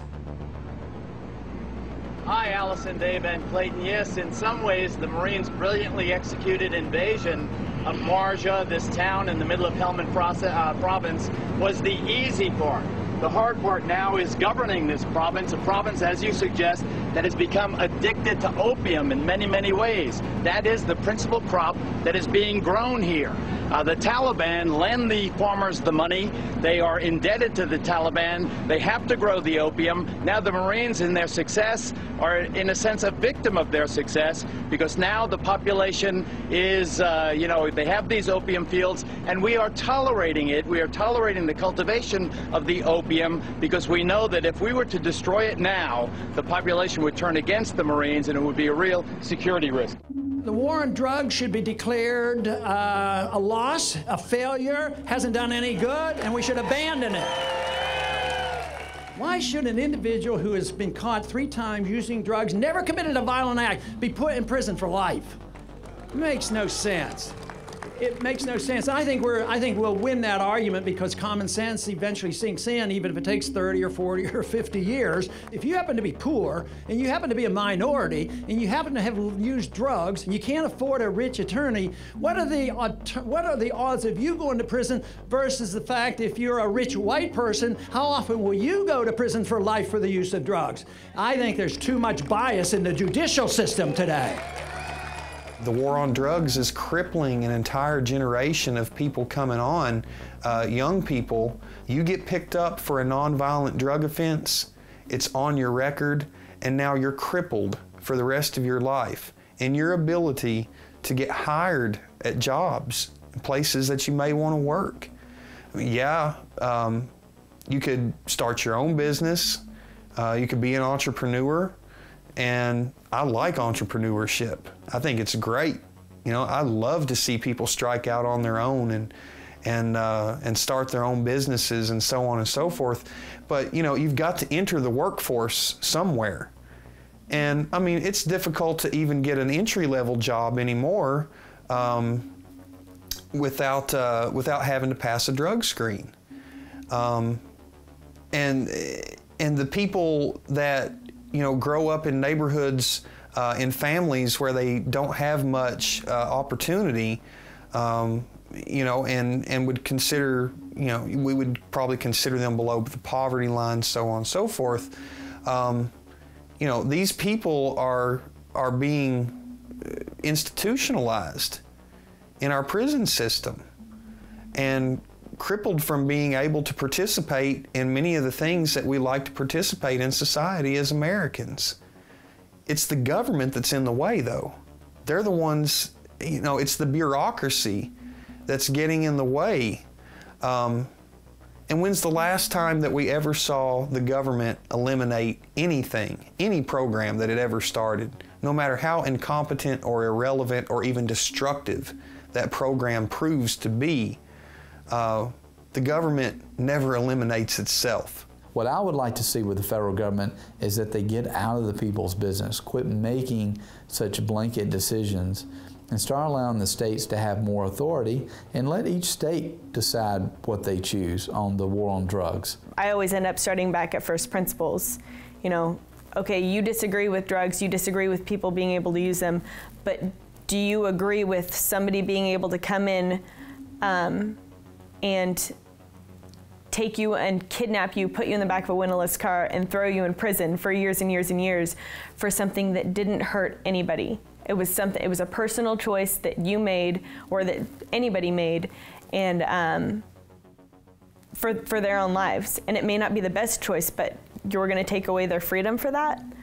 Hi, Allison, Dave, and Clayton. Yes, in some ways, the Marines' brilliantly executed invasion of Marja, this town in the middle of Helmand Province, was the easy part. The hard part now is governing this province, a province, as you suggest, that has become addicted to opium in many, many ways. That is the principal crop that is being grown here. The Taliban lend the farmers the money. They are indebted to the Taliban. They have to grow the opium. Now the Marines, in their success, are in a sense a victim of their success, because now the population is, you know, they have these opium fields, and we are tolerating it. We are tolerating the cultivation of the opium, because we know that if we were to destroy it now, the population would turn against the Marines, and it would be a real security risk.
The war on drugs should be declared a loss, a failure, hasn't done any good, and we should abandon it. Why should an individual who has been caught 3 times using drugs, never committed a violent act, be put in prison for life? It makes no sense. It makes no sense. I think we'll win that argument, because common sense eventually sinks in, even if it takes 30 or 40 or 50 years. If you happen to be poor, and you happen to be a minority, and you happen to have used drugs, and you can't afford a rich attorney, what are the odds of you going to prison versus the fact if you're a rich white person, how often will you go to prison for life for the use of drugs? I think there's too much bias in the judicial system today.
The war on drugs is crippling an entire generation of people coming on, young people. You get picked up for a nonviolent drug offense, it's on your record, and now you're crippled for the rest of your life in your ability to get hired at jobs, places that you may want to work. Yeah, you could start your own business, you could be an entrepreneur, and I like entrepreneurship. I think it's great. You know, I love to see people strike out on their own and start their own businesses and so on and so forth. But you know, you've got to enter the workforce somewhere. And I mean, it's difficult to even get an entry-level job anymore without having to pass a drug screen. And the people that, you know, grow up in neighborhoods, in families where they don't have much opportunity, you know, and would consider, you know, we would probably consider them below the poverty line, so on and so forth. You know, these people are being institutionalized in our prison system. And crippled from being able to participate in many of the things that we like to participate in society as Americans. It's the government that's in the way, though. They're the ones, you know, it's the bureaucracy that's getting in the way. And when's the last time that we ever saw the government eliminate anything, any program that it ever started, no matter how incompetent or irrelevant or even destructive that program proves to be? The government never eliminates itself.
What I would like to see with the federal government is that they get out of the people's business, quit making such blanket decisions, and start allowing the states to have more authority and let each state decide what they choose on the war on drugs.
I always end up starting back at first principles. You know, okay, you disagree with drugs, you disagree with people being able to use them, but do you agree with somebody being able to come in and take you and kidnap you, put you in the back of a windowless car, and throw you in prison for years and years and years for something that didn't hurt anybody? It was something. It was a personal choice that you made, or that anybody made, and for their own lives. And it may not be the best choice, but you're going to take away their freedom for that? And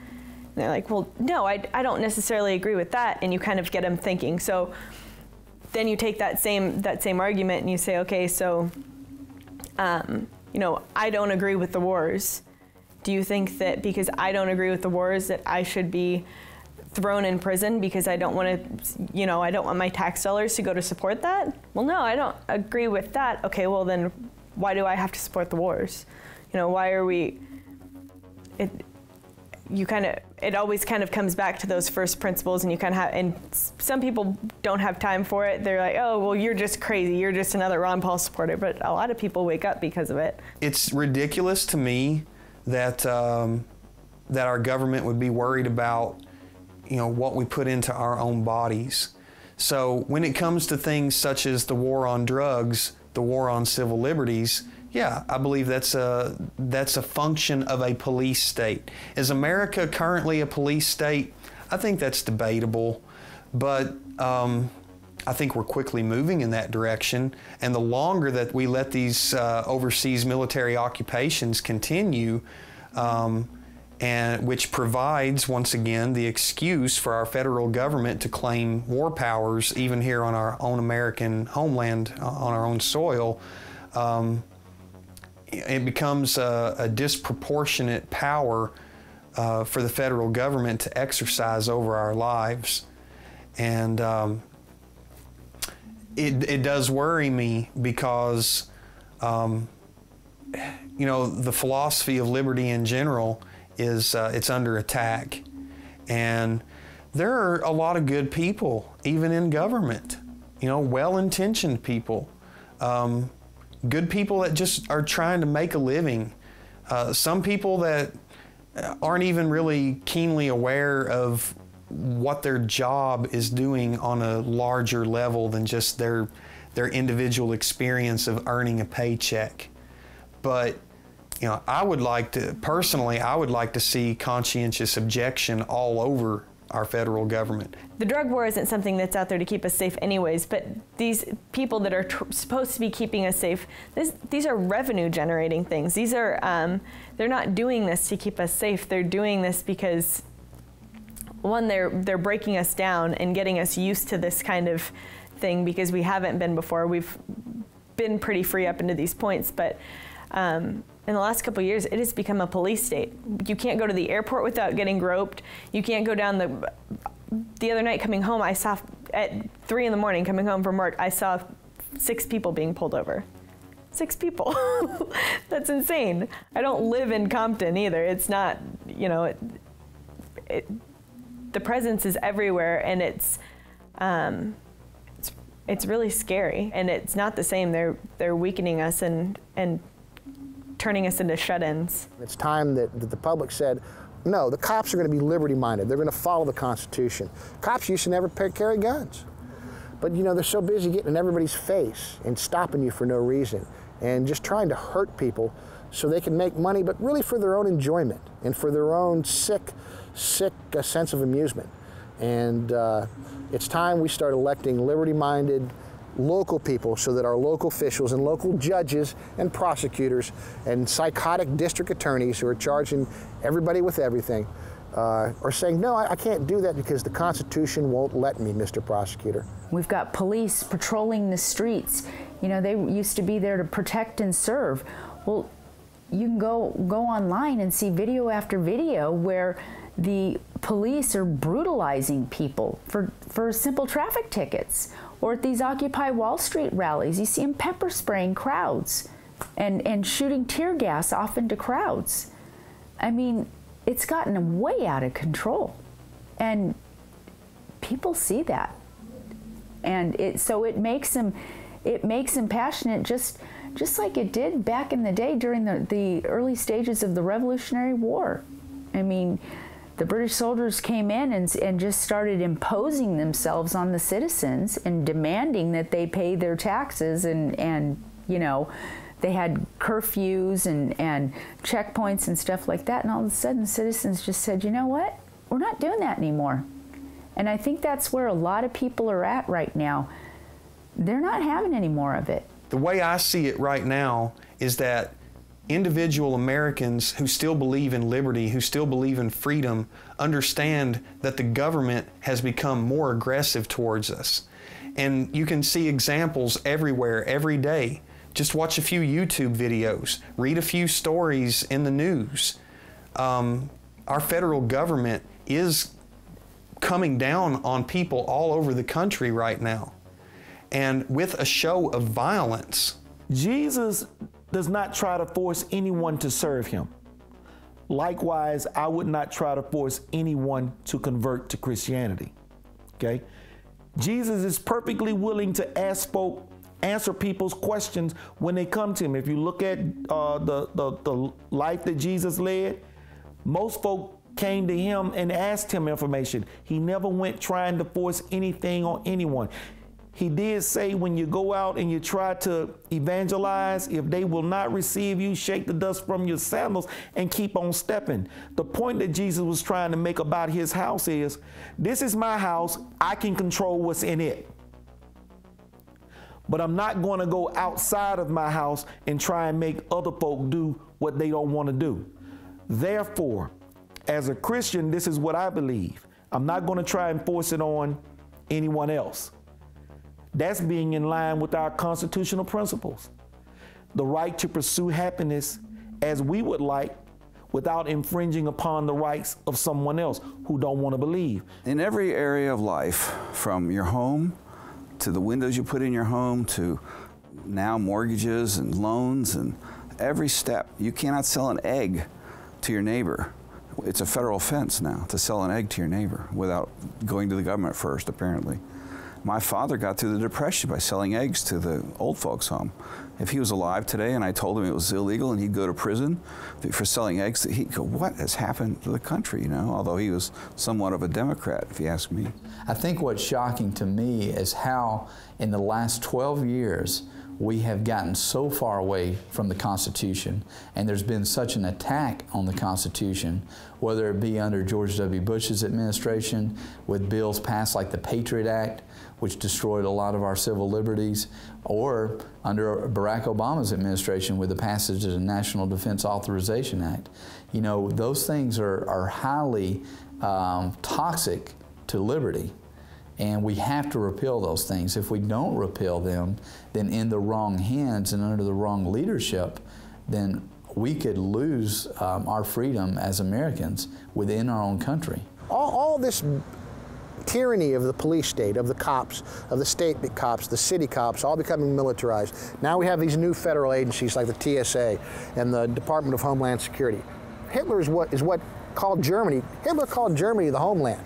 they're like, well, no, I don't necessarily agree with that. And you kind of get them thinking. So then you take that same argument and you say, okay, so you know, I don't agree with the wars. Do you think that because I don't agree with the wars that I should be thrown in prison because I don't want to, you know, I don't want my tax dollars to go to support that? Well, no, I don't agree with that. Okay, well then why do I have to support the wars? You know, why are we, it always kind of comes back to those first principles, and you kind of have, and some people don't have time for it. They're like, oh, well, you're just crazy. You're just another Ron Paul supporter. But a lot of people wake up because of it. It's
ridiculous to me that that our government would be worried about, you know, what we put into our own bodies. So when it comes to things such as the war on drugs, the war on civil liberties, yeah, I believe that's a function of a police state. Is America currently a police state? I think that's debatable, but I think we're quickly moving in that direction. And the longer that we let these overseas military occupations continue, and which provides, once again, the excuse for our federal government to claim war powers, even here on our own American homeland, on our own soil, it becomes a disproportionate power for the federal government to exercise over our lives. And it does worry me because, you know, the philosophy of liberty in general is it's under attack. And there are a lot of good people, even in government, you know, well-intentioned people. Good people that just are trying to make a living. Some people that aren't even really keenly aware of what their job is doing on a larger level than just their individual experience of earning a paycheck. But, you know, I would like to see conscientious objection all over our federal government.
The drug war isn't something that's out there to keep us safe anyways, but these people that are supposed to be keeping us safe, these are revenue generating things. These are, they're not doing this to keep us safe. They're doing this because, one, they're breaking us down and getting us used to this kind of thing because we haven't been before. We've been pretty free up into these points, but in the last couple of years, it has become a police state. You can't go to the airport without getting groped. You can't go down the other night coming home, I saw, at 3 in the morning coming home from work, I saw 6 people being pulled over. 6 people. That's insane. I don't live in Compton either. It's not, you know, the presence is everywhere, and it's really scary. And it's not the same. They're weakening us and turning us into shut-ins.
It's time that the public said, no, the cops are going to be liberty-minded. They're going to follow the Constitution. Cops used to never carry guns. But, you know, they're so busy getting in everybody's face and stopping you for no reason and just trying to hurt people so they can make money, but really for their own enjoyment and for their own sick sense of amusement. And it's time we start electing liberty-minded, local people so that our local officials and local judges and prosecutors and psychotic district attorneys who are charging everybody with everything are saying, no, I can't do that because the Constitution won't let me, Mr. Prosecutor.
We've got police patrolling the streets. You know, they used to be there to protect and serve. Well, you can go online and see video after video where the police are brutalizing people for simple traffic tickets. Or at these Occupy Wall Street rallies, you see them pepper spraying crowds and shooting tear gas off into crowds. I mean, it's gotten way out of control. And people see that. And so it makes them passionate just like it did back in the day during the early stages of the Revolutionary War. I mean, the British soldiers came in and just started imposing themselves on the citizens and demanding that they pay their taxes and you know, they had curfews and checkpoints and stuff like that, and all of a sudden citizens just said, you know what, we're not doing that anymore. And I think that's where a lot of people are at right now. They're not having any more of it.
The way I see it right now is that individual Americans who still believe in liberty, who still believe in freedom, understand that the government has become more aggressive towards us. And you can see examples everywhere, every day. Just watch a few YouTube videos, read a few stories in the news. Our federal government is coming down on people all over the country right now, and with a show of violence.
Jesus does not try to force anyone to serve him. Likewise, I would not try to force anyone to convert to Christianity, okay? Jesus is perfectly willing to answer people's questions when they come to him. If you look at the life that Jesus led, most folk came to him and asked him information. He never went trying to force anything on anyone. He did say, when you go out and you try to evangelize, if they will not receive you, shake the dust from your sandals and keep on stepping. The point that Jesus was trying to make about his house is, this is my house, I can control what's in it. But I'm not going to go outside of my house and try and make other folk do what they don't want to do. Therefore, as a Christian, this is what I believe. I'm not going to try and force it on anyone else. That's being in line with our constitutional principles. The right to pursue happiness as we would like without infringing upon the rights of someone else who don't want to believe.
In every area of life, from your home to the windows you put in your home to now mortgages and loans and every step, you cannot sell an egg to your neighbor. It's a federal offense now to sell an egg to your neighbor without going to the government first, apparently. My father got through the Depression by selling eggs to the old folks' home. If he was alive today and I told him it was illegal and he'd go to prison for selling eggs, he'd go, what has happened to the country, you know? Although he was somewhat of a Democrat, if you ask me.
I think what's shocking to me is how in the last 12 years we have gotten so far away from the Constitution, and there's been such an attack on the Constitution, whether it be under George W. Bush's administration with bills passed like the Patriot Act, which destroyed a lot of our civil liberties, or under Barack Obama's administration with the passage of the National Defense Authorization Act. You know, those things are highly toxic to liberty. And we have to repeal those things. If we don't repeal them, then in the wrong hands and under the wrong leadership, then we could lose our freedom as Americans within our own country.
All this tyranny of the police state, of the cops, of the state cops, the city cops, all becoming militarized. Now we have these new federal agencies like the TSA and the Department of Homeland Security. Hitler is what called Germany. Hitler called Germany the homeland.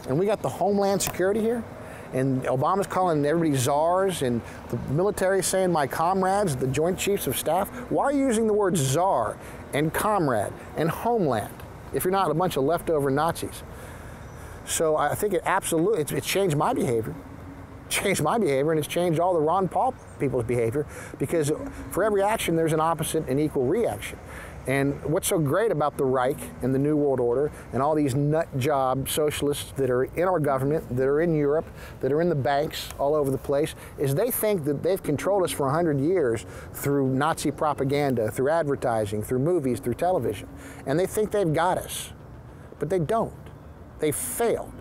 And we got the Homeland Security here, and Obama's calling everybody czars, and the military is saying my comrades, the Joint Chiefs of Staff. Why are you using the words czar and comrade and homeland if you're not a bunch of leftover Nazis? So I think it absolutely, it's changed my behavior. Changed my behavior, and it's changed all the Ron Paul people's behavior, because for every action there's an opposite and equal reaction. And what's so great about the Reich and the New World Order and all these nut job socialists that are in our government, that are in Europe, that are in the banks all over the place, is they think that they've controlled us for 100 years through Nazi propaganda, through advertising, through movies, through television. And they think they've got us. But they don't. They've failed.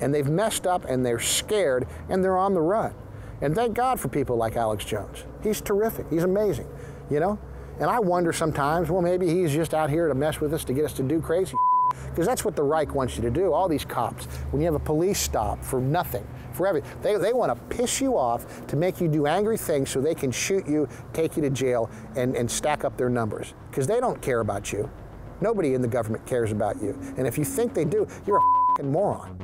And they've messed up, and they're scared, and they're on the run. And thank God for people like Alex Jones. He's terrific. He's amazing, you know? And I wonder sometimes, well, maybe he's just out here to mess with us, to get us to do crazy because that's what the Reich wants you to do, all these cops. When you have a police stop for nothing, for everything, they want to piss you off to make you do angry things so they can shoot you, take you to jail, and stack up their numbers. Because they don't care about you. Nobody in the government cares about you. And if you think they do, you're a f***ing moron.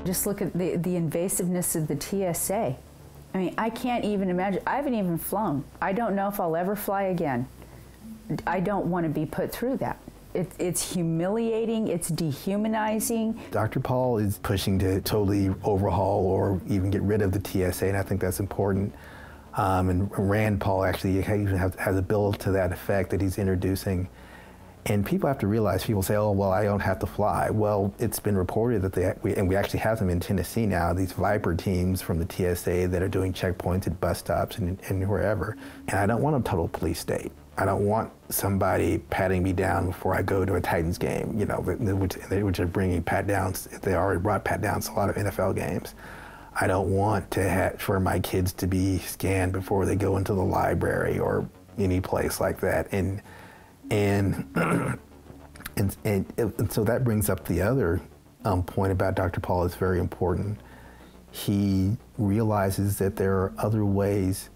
Just look at the invasiveness of the TSA. I mean, I can't even imagine. I haven't even flown. I don't know if I'll ever fly again. I don't want to be put through that. It's humiliating. It's dehumanizing.
Dr. Paul is pushing to totally overhaul or even get rid of the TSA, and I think that's important. And Rand Paul actually even has a bill to that effect that he's introducing. And people have to realize, people say, oh, well, I don't have to fly. Well, it's been reported that we actually have them in Tennessee now, these Viper teams from the TSA that are doing checkpoints at bus stops and wherever. And I don't want a total police state. I don't want somebody patting me down before I go to a Titans game, you know, which are bringing pat downs. They already brought pat downs to a lot of NFL games. I don't want for my kids to be scanned before they go into the library or any place like that. And so that brings up the other point about Dr. Paul is very important. He realizes that there are other ways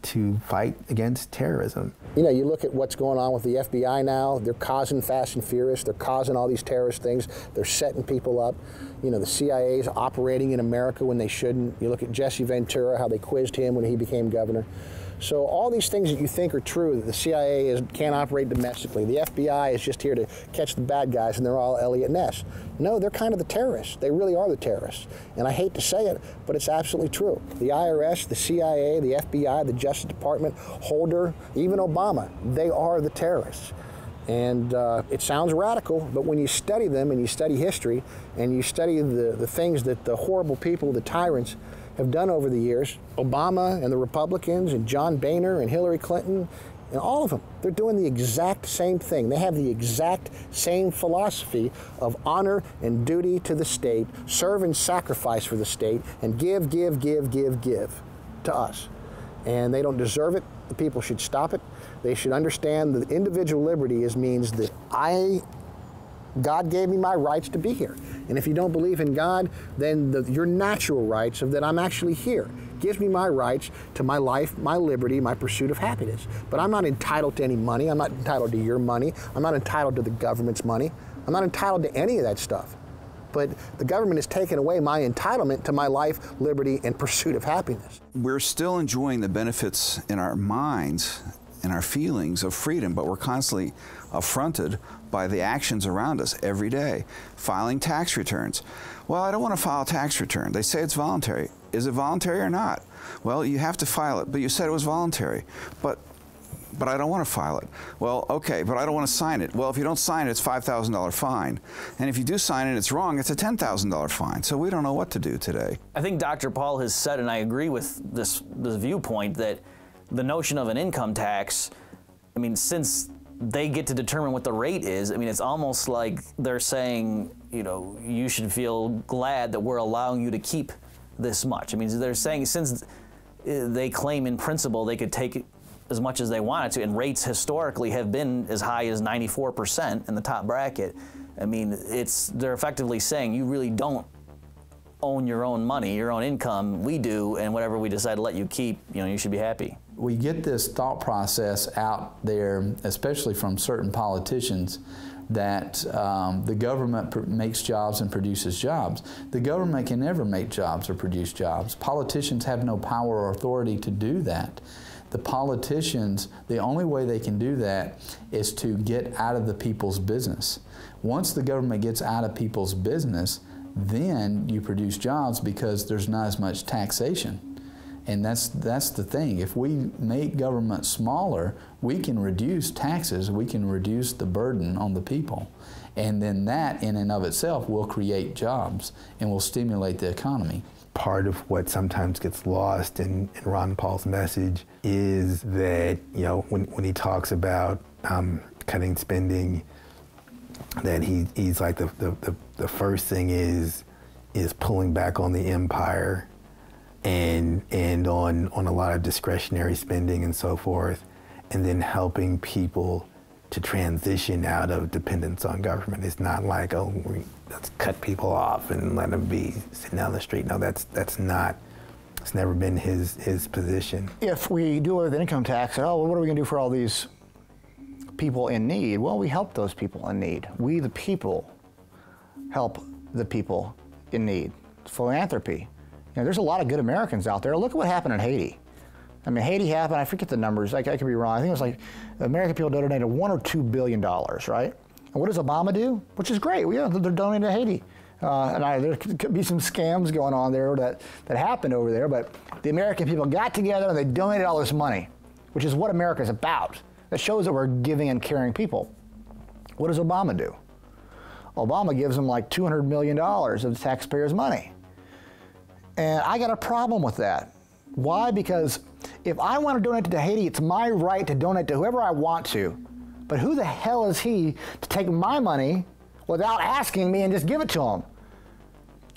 to fight against terrorism.
You know, you look at what's going on with the FBI now. They're causing Fast and Furious. They're causing all these terrorist things. They're setting people up. You know, the CIA is operating in America when they shouldn't. You look at Jesse Ventura, how they quizzed him when he became governor. So all these things that you think are true, that the CIA can't operate domestically, the FBI is just here to catch the bad guys and they're all Elliot Ness. No, they're kind of the terrorists. They really are the terrorists. And I hate to say it, but it's absolutely true. The IRS, the CIA, the FBI, the Justice Department, Holder, even Obama, they are the terrorists. And it sounds radical, but when you study them and you study history and you study the things that the horrible people, the tyrants, have done over the years, Obama and the Republicans and John Boehner and Hillary Clinton, and all of them, they're doing the exact same thing. They have the exact same philosophy of honor and duty to the state, serve and sacrifice for the state, and give to us. And they don't deserve it. The people should stop it. They should understand that individual liberty means that God gave me my rights to be here. And if you don't believe in God, then your natural rights of that I'm actually here gives me my rights to my life, my liberty, my pursuit of happiness. But I'm not entitled to any money. I'm not entitled to your money. I'm not entitled to the government's money. I'm not entitled to any of that stuff. But the government has taken away my entitlement to my life, liberty, and pursuit of happiness.
We're still enjoying the benefits in our minds and our feelings of freedom, but we're constantly affronted by the actions around us every day. Filing tax returns. Well, I don't want to file a tax return. They say it's voluntary. Is it voluntary or not? Well, you have to file it, but you said it was voluntary. But I don't want to file it. Well, okay, but I don't want to sign it. Well, if you don't sign it, it's $5,000 fine. And if you do sign it and it's wrong, it's a $10,000 fine. So we don't know what to do today.
I think Dr. Paul has said, and I agree with this viewpoint, that the notion of an income tax, I mean, since they get to determine what the rate is, I mean, it's almost like they're saying, you know, you should feel glad that we're allowing you to keep this much. I mean, they're saying since they claim in principle they could take as much as they wanted to, and rates historically have been as high as 94% in the top bracket. I mean, they're effectively saying you really don't own your own money, your own income. We do, and whatever we decide to let you keep, you know, you should be happy.
We get this thought process out there, especially from certain politicians, that the government makes jobs and produces jobs. The government can never make jobs or produce jobs. Politicians have no power or authority to do that. The politicians, the only way they can do that is to get out of the people's business. Once the government gets out of people's business, then you produce jobs because there's not as much taxation. And that's the thing. If we make government smaller, we can reduce taxes, we can reduce the burden on the people. And then that in and of itself will create jobs and will stimulate the economy.
Part of what sometimes gets lost in Ron Paul's message is that, you know, when he talks about cutting spending, that he's like the first thing is pulling back on the empire and on a lot of discretionary spending and so forth, and then helping people to transition out of dependence on government. It's not like, oh, let's cut people off and let them be sitting down the street. No, that's not, it's never been his position.
If we do away with the income tax, oh, well, what are we gonna do for all these people in need? Well, we help those people in need. We, the people, help the people in need. Philanthropy. You know, there's a lot of good Americans out there. Look at what happened in Haiti. I mean, Haiti happened, I forget the numbers, I could be wrong. I think it was like, the American people donated $1 or $2 billion, right? And what does Obama do? Which is great, yeah, they're donating to Haiti. There could be some scams going on there that happened over there, but the American people got together and they donated all this money, which is what America's about. That shows that we're giving and caring people. What does Obama do? Obama gives them like $200 million of the taxpayers' money. And I got a problem with that. Why? Because if I want to donate to Haiti, it's my right to donate to whoever I want to. But who the hell is he to take my money without asking me and just give it to him?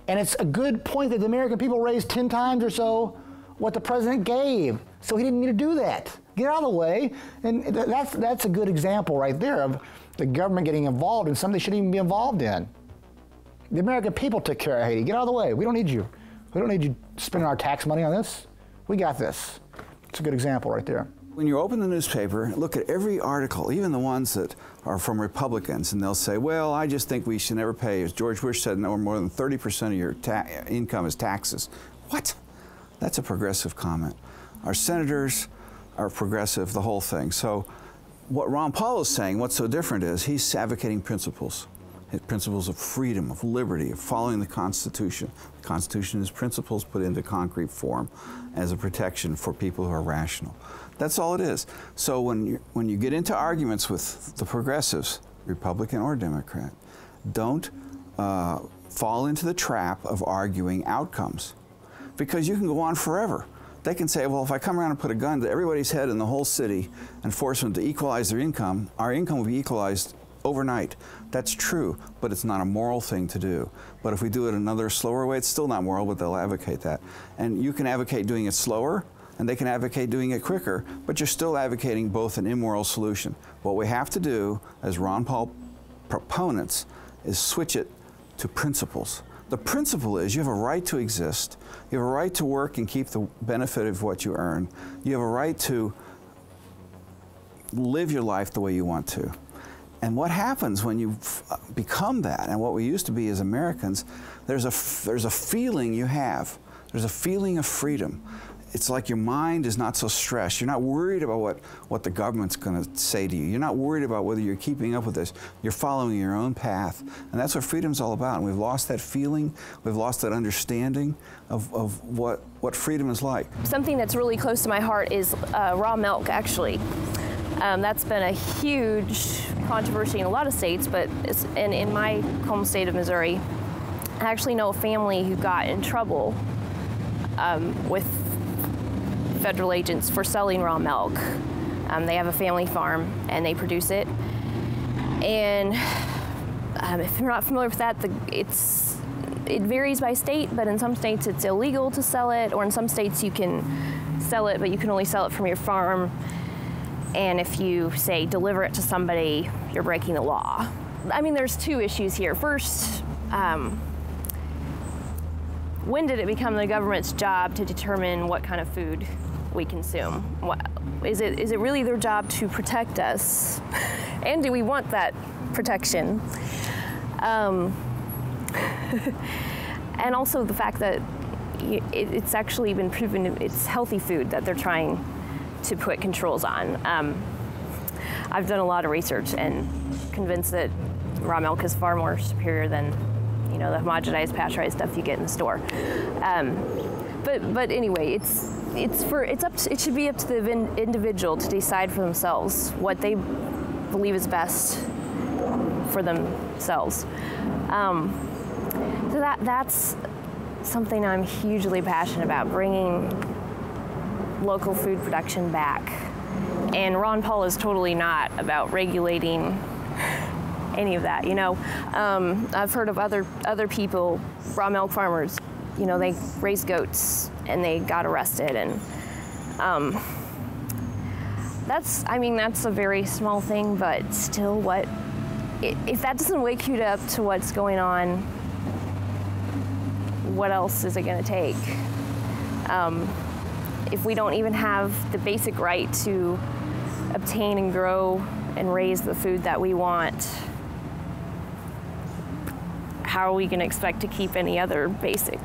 And it's a good point that the American people raised 10 times or so what the president gave. So he didn't need to do that. Get out of the way. And that's a good example right there of the government getting involved in something they shouldn't even be involved in. The American people took care of Haiti. Get out of the way. We don't need you. We don't need you spending our tax money on this. We got this. It's a good example right there.
When you open the newspaper, look at every article, even the ones that are from Republicans, and they'll say, well, I just think we should never pay, as George Bush said, no more than 30% of your income is taxes. What? That's a progressive comment. Our senators are progressive, the whole thing. So what Ron Paul is saying, what's so different is he's advocating principles. Principles of freedom, of liberty, of following the Constitution. The Constitution is principles put into concrete form as a protection for people who are rational. That's all it is. So when you get into arguments with the progressives, Republican or Democrat, don't fall into the trap of arguing outcomes, because you can go on forever. They can say, well, if I come around and put a gun to everybody's head in the whole city and force them to equalize their income, our income will be equalized overnight. That's true, but it's not a moral thing to do. But if we do it another slower way, it's still not moral, but they'll advocate that. And you can advocate doing it slower, and they can advocate doing it quicker, but you're still advocating both an immoral solution. What we have to do, as Ron Paul proponents, is switch it to principles. The principle is you have a right to exist, you have a right to work and keep the benefit of what you earn, you have a right to live your life the way you want to. And what happens when you become that, and what we used to be as Americans, there's a feeling you have. There's a feeling of freedom. It's like your mind is not so stressed. You're not worried about what the government's going to say to you. You're not worried about whether you're keeping up with this. You're following your own path. And that's what freedom's all about. And we've lost that feeling. We've lost that understanding of what freedom is like.
Something that's really close to my heart is raw milk, actually. That's been a huge controversy in a lot of states, but in my home state of Missouri, I actually know a family who got in trouble with federal agents for selling raw milk. They have a family farm and they produce it. And if you're not familiar with that, it varies by state, but in some states it's illegal to sell it, or in some states you can sell it, but you can only sell it from your farm. And if you, say, deliver it to somebody, you're breaking the law. I mean, there's two issues here. First, when did it become the government's job to determine what kind of food we consume? Is it really their job to protect us? And do we want that protection? And also the fact that it's actually been proven it's healthy food that they're trying to put controls on. I've done a lot of research and convinced that raw milk is far more superior than, the homogenized, pasteurized stuff you get in the store. But anyway, it should be up to the individual to decide for themselves what they believe is best for themselves. So that's something I'm hugely passionate about, bringing local food production back. And Ron Paul is totally not about regulating any of that. You know, I've heard of other people, raw milk farmers, you know, they raise goats and they got arrested, and that's a very small thing, but still, if that doesn't wake you up to what's going on, what else is it going to take? If we don't even have the basic right to obtain and grow and raise the food that we want, how are we going to expect to keep any other basic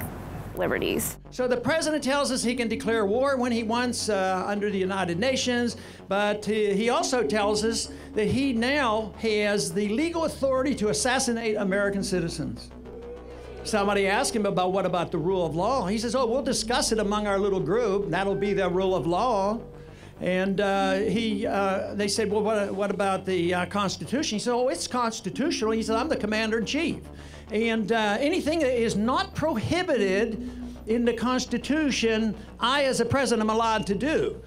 liberties?
So the president tells us he can declare war when he wants under the United Nations, but he also tells us that he now has the legal authority to assassinate American citizens. Somebody asked him about what about the rule of law. He says, oh, we'll discuss it among our little group. That'll be the rule of law. And they said, well, what about the Constitution? He said, oh, it's constitutional. He said, I'm the commander-in-chief. And anything that is not prohibited in the Constitution, I, as a president, am allowed to do.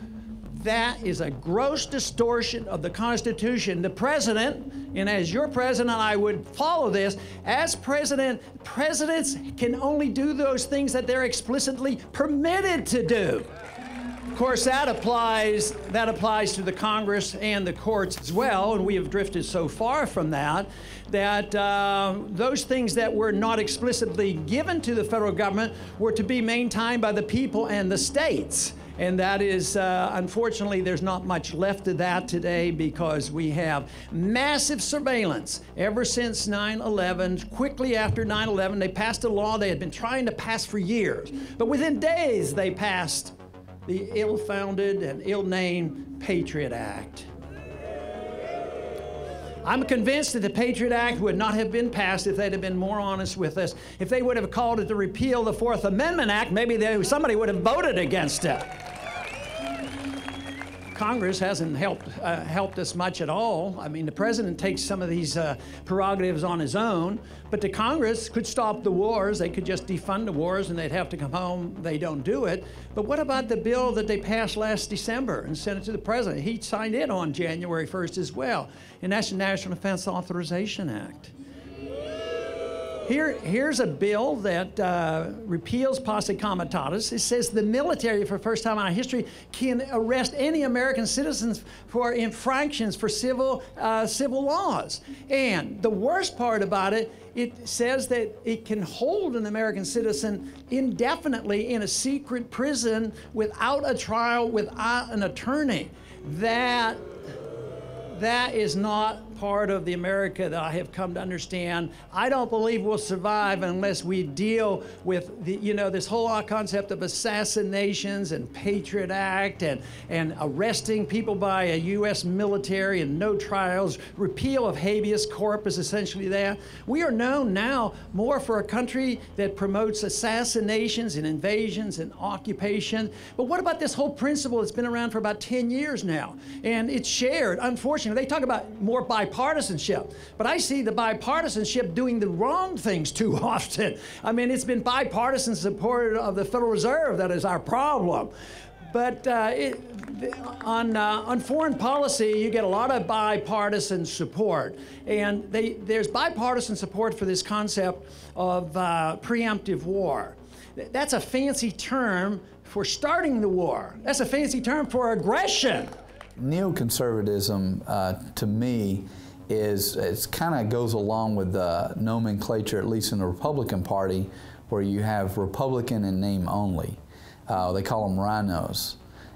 That is a gross distortion of the Constitution. The president, and as your president, I would follow this. As president, presidents can only do those things that they're explicitly permitted to do. Of course, that applies to the Congress and the courts as well, and we have drifted so far from that those things that were not explicitly given to the federal government were to be maintained by the people and the states. And that is, unfortunately, there's not much left of that today, because we have massive surveillance ever since 9/11. Quickly after 9/11, they passed a law they had been trying to pass for years. But within days, they passed the ill-founded and ill-named Patriot Act. I'm convinced that the Patriot Act would not have been passed if they'd have been more honest with us. If they would have called it to repeal the Fourth Amendment Act, maybe somebody would have voted against it. Congress hasn't helped us much at all. I mean, the president takes some of these prerogatives on his own, but the Congress could stop the wars. They could just defund the wars and they'd have to come home. They don't do it. But what about the bill that they passed last December and sent it to the president? He signed it on January 1st as well, and that's the National Defense Authorization Act. Here's a bill that repeals posse comitatus. It says the military, for the first time in our history, can arrest any American citizens for infractions for civil laws. And the worst part about it, it says that it can hold an American citizen indefinitely in a secret prison without a trial, without an attorney. That is not part of the America that I have come to understand. I don't believe we'll survive unless we deal with this whole concept of assassinations and Patriot Act and arresting people by a U.S. military and no trials, repeal of habeas corpus, essentially that. We are known now more for a country that promotes assassinations and invasions and occupation. But what about this whole principle that's been around for about 10 years now? And it's shared, unfortunately. They talk about more bipartisanship, but I see the bipartisanship doing the wrong things too often. I mean, it's been bipartisan support of the Federal Reserve that is our problem. But on foreign policy, you get a lot of bipartisan support. And there's bipartisan support for this concept of preemptive war. That's a fancy term for starting the war. That's a fancy term for aggression.
Neoconservatism, to me, it kind of goes along with the nomenclature, at least in the Republican Party, where you have Republican in name only. They call them rhinos.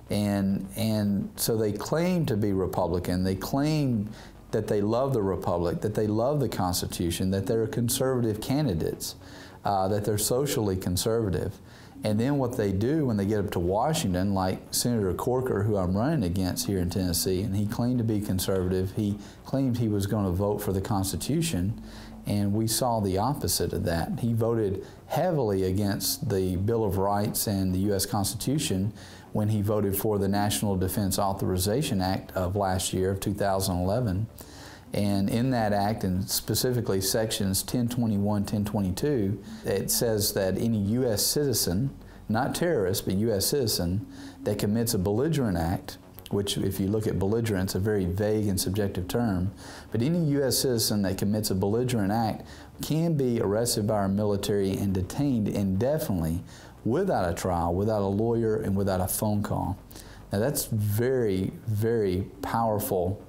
And so they claim to be Republican. They claim that they love the Republic, that they love the Constitution, that they're conservative candidates, that they're socially conservative. And then what they do when they get up to Washington, like Senator Corker, who I'm running against here in Tennessee, and he claimed to be conservative, he claimed he was going to vote for the Constitution, and we saw the opposite of that. He voted heavily against the Bill of Rights and the U.S. Constitution when he voted for the National Defense Authorization Act of last year, of 2011. And in that act, and specifically sections 1021, 1022, it says that any U.S. citizen, not terrorist, but U.S. citizen, that commits a belligerent act, which if you look at belligerent, it's a very vague and subjective term, but any U.S. citizen that commits a belligerent act can be arrested by our military and detained indefinitely without a trial, without a lawyer, and without a phone call. Now that's very, very powerful,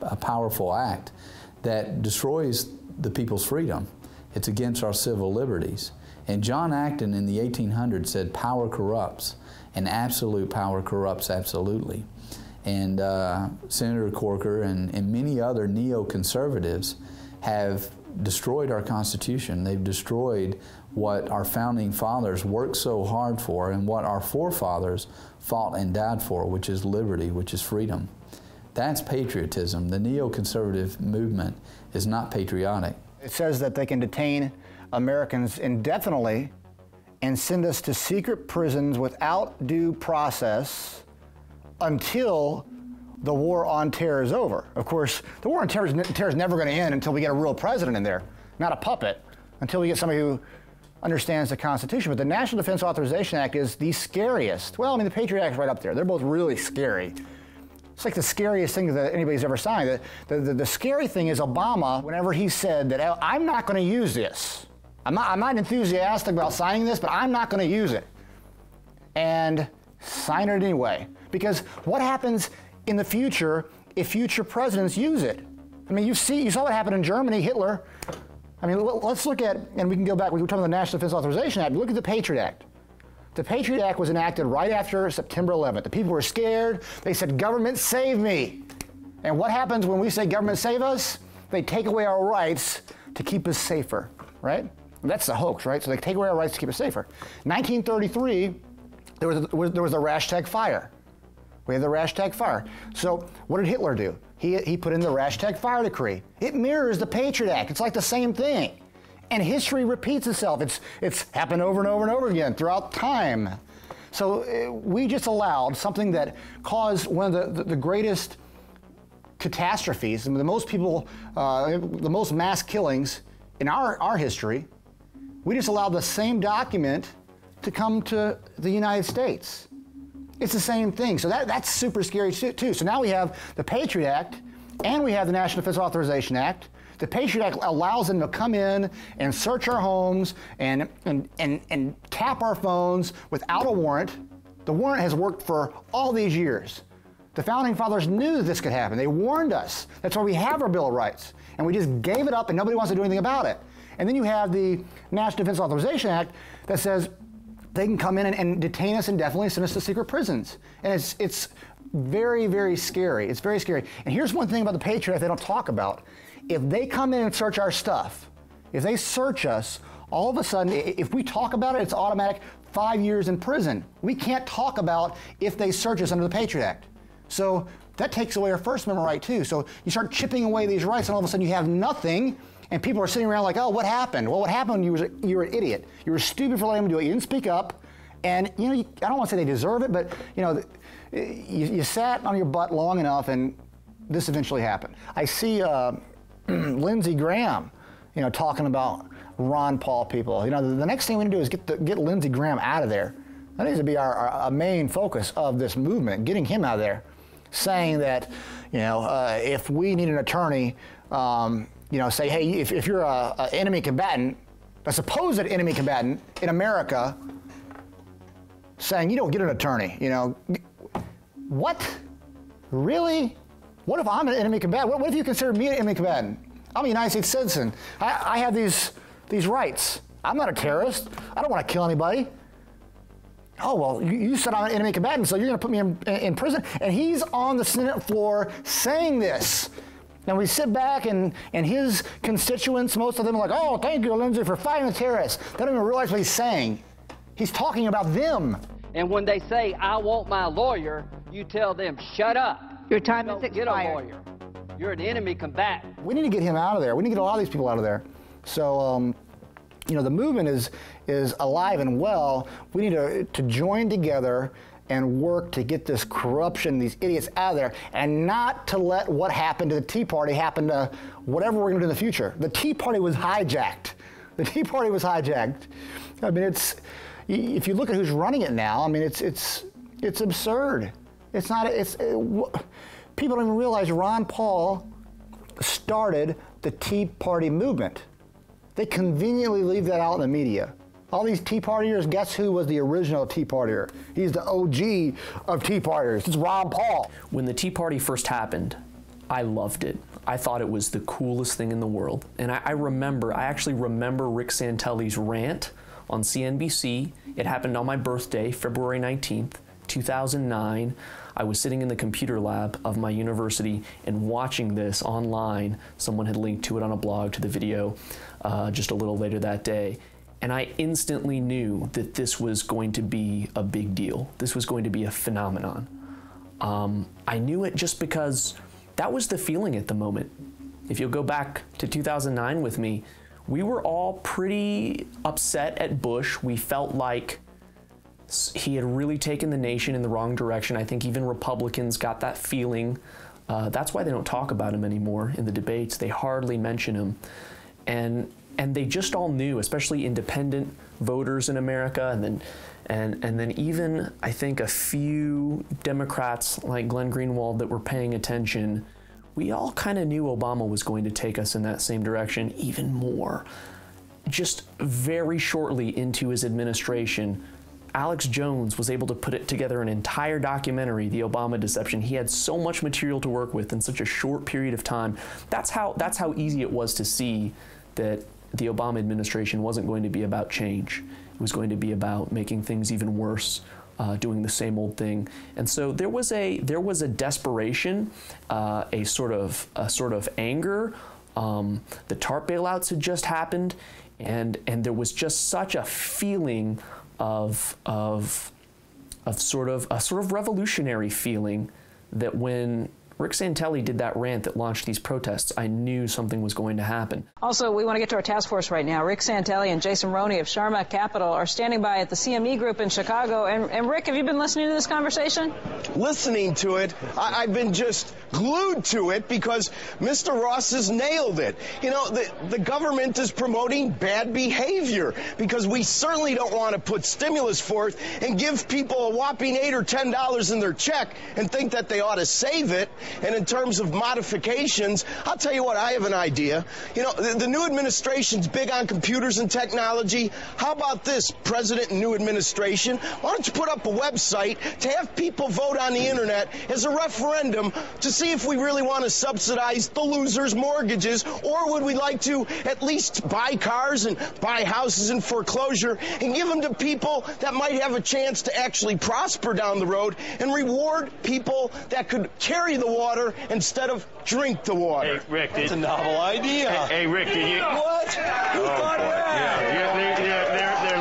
a powerful act that destroys the people's freedom. It's against our civil liberties. And John Acton in the 1800s said, power corrupts, and absolute power corrupts absolutely. And Senator Corker and many other neoconservatives have destroyed our Constitution. They've destroyed what our founding fathers worked so hard for and what our forefathers fought and died for, which is liberty, which is freedom. That's patriotism. The neoconservative movement is not patriotic.
It says that they can detain Americans indefinitely and send us to secret prisons without due process until the war on terror is over. Of course, the war on terror is never going to end until we get a real president in there, not a puppet, until we get somebody who understands the Constitution. But the National Defense Authorization Act is the scariest. Well, I mean, the Patriot Act is right up there. They're both really scary. It's like the scariest thing that anybody's ever signed. The scary thing is Obama, whenever he said that I'm not going to use this. I'm not enthusiastic about signing this, but I'm not going to use it. And sign it anyway. Because what happens in the future if future presidents use it? I mean, you saw what happened in Germany, Hitler. I mean, let's look at, and we can go back, we were talking about the National Defense Authorization Act, look at the Patriot Act. The Patriot Act was enacted right after September 11th. The people were scared. They said, government, save me. And what happens when we say, government, save us? They take away our rights to keep us safer, right? That's the hoax, right? So they take away our rights to keep us safer. 1933, there was the Hashtag Fire. We had the Hashtag Fire. So what did Hitler do? He put in the Hashtag Fire decree. It mirrors the Patriot Act. It's like the same thing. And history repeats itself. It's happened over and over and over again throughout time. So we just allowed something that caused one of the greatest catastrophes, and the most people, the most mass killings in our history. We just allowed the same document to come to the United States. It's the same thing. So that's super scary too. So now we have the Patriot Act and we have the National Defense Authorization Act. The Patriot Act allows them to come in and search our homes and tap our phones without a warrant. The warrant has worked for all these years. The Founding Fathers knew that this could happen. They warned us. That's why we have our Bill of Rights. And we just gave it up and nobody wants to do anything about it. And then you have the National Defense Authorization Act that says they can come in and detain us indefinitely and send us to secret prisons. And it's very, very scary. It's very scary. And here's one thing about the Patriot Act they don't talk about. If they come in and search our stuff, if they search us, all of a sudden, if we talk about it, it's automatic 5 years in prison. We can't talk about if they search us under the Patriot Act. So that takes away our First Amendment right too. So you start chipping away these rights and all of a sudden you have nothing and people are sitting around like, oh, what happened? Well, what happened, you were an idiot. You were stupid for letting them do it. You didn't speak up. And you know, I don't want to say they deserve it, but you know, you sat on your butt long enough and this eventually happened. I see Lindsey Graham, you know, talking about Ron Paul people. You know, the next thing we need to do is get Lindsey Graham out of there. That needs to be our main focus of this movement, getting him out of there, saying that, you know, if we need an attorney, you know, say, hey, if you're an enemy combatant, a supposed enemy combatant in America, saying you don't get an attorney, you know, what? Really? What if I'm an enemy combatant? What if you consider me an enemy combatant? I'm a United States citizen. I have these rights. I'm not a terrorist. I don't want to kill anybody. Oh, well, you said I'm an enemy combatant, so you're going to put me in prison. And he's on the Senate floor saying this. And we sit back and his constituents, most of them are like, oh, thank you, Lindsey, for fighting the terrorists. They don't even realize what he's saying. He's talking about them.
And when they say, I want my lawyer, you tell them, shut up.
Your time is
Don't get a
expired.
lawyer. You're an enemy combatant.
We need to get him out of there. We need to get a lot of these people out of there. So, you know, the movement is alive and well. We need to join together and work to get this corruption, these idiots out of there, and not to let what happened to the Tea Party happen to whatever we're going to do in the future. The Tea Party was hijacked. The Tea Party was hijacked. I mean, if you look at who's running it now, I mean, it's absurd. It's not. People don't even realize Ron Paul started the Tea Party movement. They conveniently leave that out in the media. All these Tea Partiers, guess who was the original Tea Partier? He's the OG of Tea Partiers. It's Ron Paul.
When the Tea Party first happened, I loved it. I thought it was the coolest thing in the world. And I actually remember Rick Santelli's rant on CNBC. It happened on my birthday, February 19th, 2009. I was sitting in the computer lab of my university and watching this online. Someone had linked to it on a blog, to the video, just a little later that day. And I instantly knew that this was going to be a big deal. This was going to be a phenomenon. I knew it just because that was the feeling at the moment. If you'll go back to 2009 with me, we were all pretty upset at Bush. We felt like he had really taken the nation in the wrong direction. I think even Republicans got that feeling. That's why they don't talk about him anymore in the debates. They hardly mention him. And they just all knew, especially independent voters in America, and then even, I think, a few Democrats like Glenn Greenwald that were paying attention. We all kind of knew Obama was going to take us in that same direction even more. Just very shortly into his administration, Alex Jones was able to put together an entire documentary, The Obama Deception. He had so much material to work with in such a short period of time. That's how easy it was to see that the Obama administration wasn't going to be about change. It was going to be about making things even worse, doing the same old thing. And so there was a desperation, a sort of anger. The TARP bailouts had just happened, and there was just such a feeling of sort of revolutionary feeling that when Rick Santelli did that rant that launched these protests, I knew something was going to happen.
Also, we want to get to our task force right now. Rick Santelli and Jason Roney of Sharma Capital are standing by at the CME Group in Chicago. And Rick, have you been listening to this conversation?
Listening to it, I've been just glued to it because Mr. Ross has nailed it. You know, the government is promoting bad behavior because we certainly don't want to put stimulus forth and give people a whopping $8 or $10 in their check and think that they ought to save it. And in terms of modifications, I'll tell you what, I have an idea. You know, the new administration's big on computers and technology. How about this, President and new administration? Why don't you put up a website to have people vote on the internet as a referendum to see if we really want to subsidize the losers' mortgages, or would we like to at least buy cars and buy houses in foreclosure and give them to people that might have a chance to actually prosper down the road and reward people that could carry the water instead of drink the water.
Hey, Rick,
that's a novel idea.
Hey, Rick, did you?
What? Who thought of that?
Yeah, they're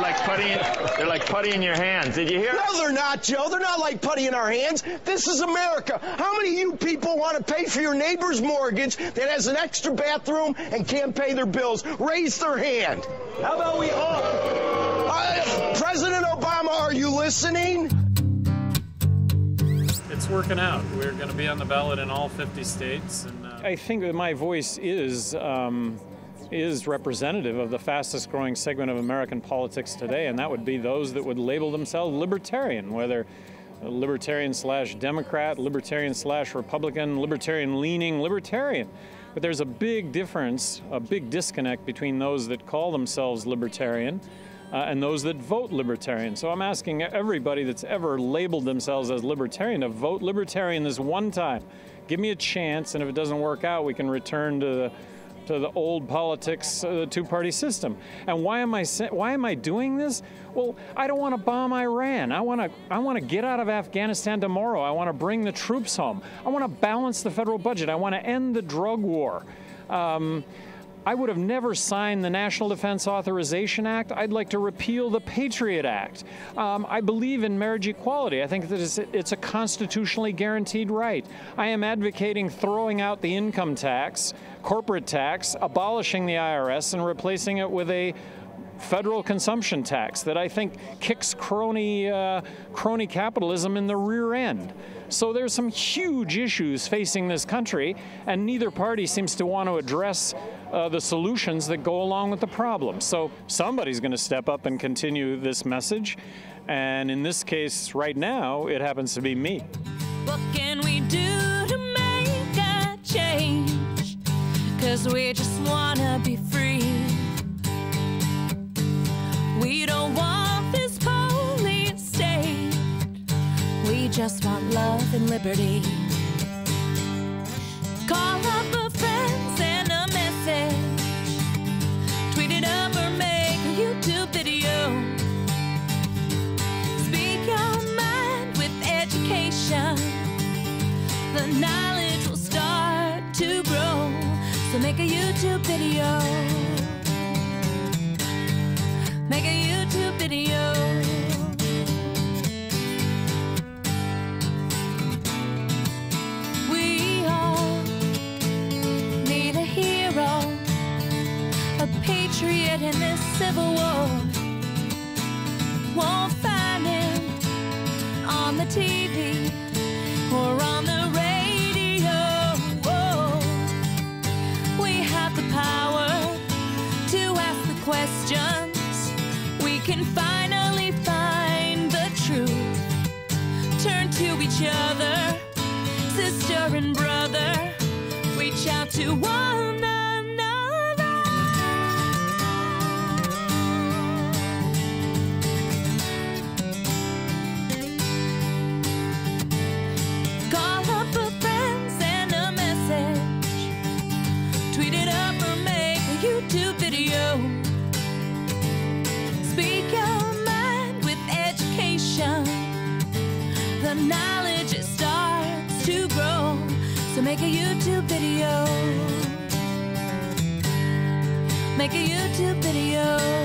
like putty in your hands. Did you hear?
No, they're not, Joe. They're not like putty in our hands. This is America. How many of you people want to pay for your neighbor's mortgage that has an extra bathroom and can't pay their bills? Raise their hand. How about we all? President Obama, are you listening?
It's working out. We're going to be on the ballot in all 50 states. And I think that my voice is representative of the fastest growing segment of American politics today, and that would be those that would label themselves libertarian, whether libertarian/Democrat, libertarian/Republican, libertarian-leaning libertarian. But there's a big difference, a big disconnect between those that call themselves libertarian and those that vote libertarian. So I'm asking everybody that's ever labeled themselves as libertarian to vote libertarian this one time. Give me a chance, and if it doesn't work out, we can return to the old politics, the two-party system. And why am I doing this? Well, I don't want to bomb Iran. I want to get out of Afghanistan tomorrow. I want to bring the troops home. I want to balance the federal budget. I want to end the drug war. I would have never signed the National Defense Authorization Act. I'd like to repeal the Patriot Act. I believe in marriage equality. I think that it's a constitutionally guaranteed right. I am advocating throwing out the income tax, corporate tax, abolishing the IRS, and replacing it with a federal consumption tax that I think kicks crony capitalism in the rear end. So there's some huge issues facing this country, and neither party seems to want to address the solutions that go along with the problem. So somebody's going to step up and continue this message, and in this case right now it happens to be me.
What can we do to make a change? 'Cause we just want to be free. We don't want this police state. We just want love and liberty. Call up a friend, send a message. Tweet it up or make a YouTube video. Speak your mind with education. The knowledge will start to grow. So make a YouTube video. Make a YouTube video. We all need a hero, a patriot in this civil war. Won't find him on the TV or on the radio. Whoa. We have the power to ask the questions. We can finally find the truth. Turn to each other, sister and brother. Reach out to one another. Call up a friend, send a message. Tweet it up or make a YouTube video. Speak your mind with education. The knowledge, it starts to grow. So make a YouTube video. Make a YouTube video.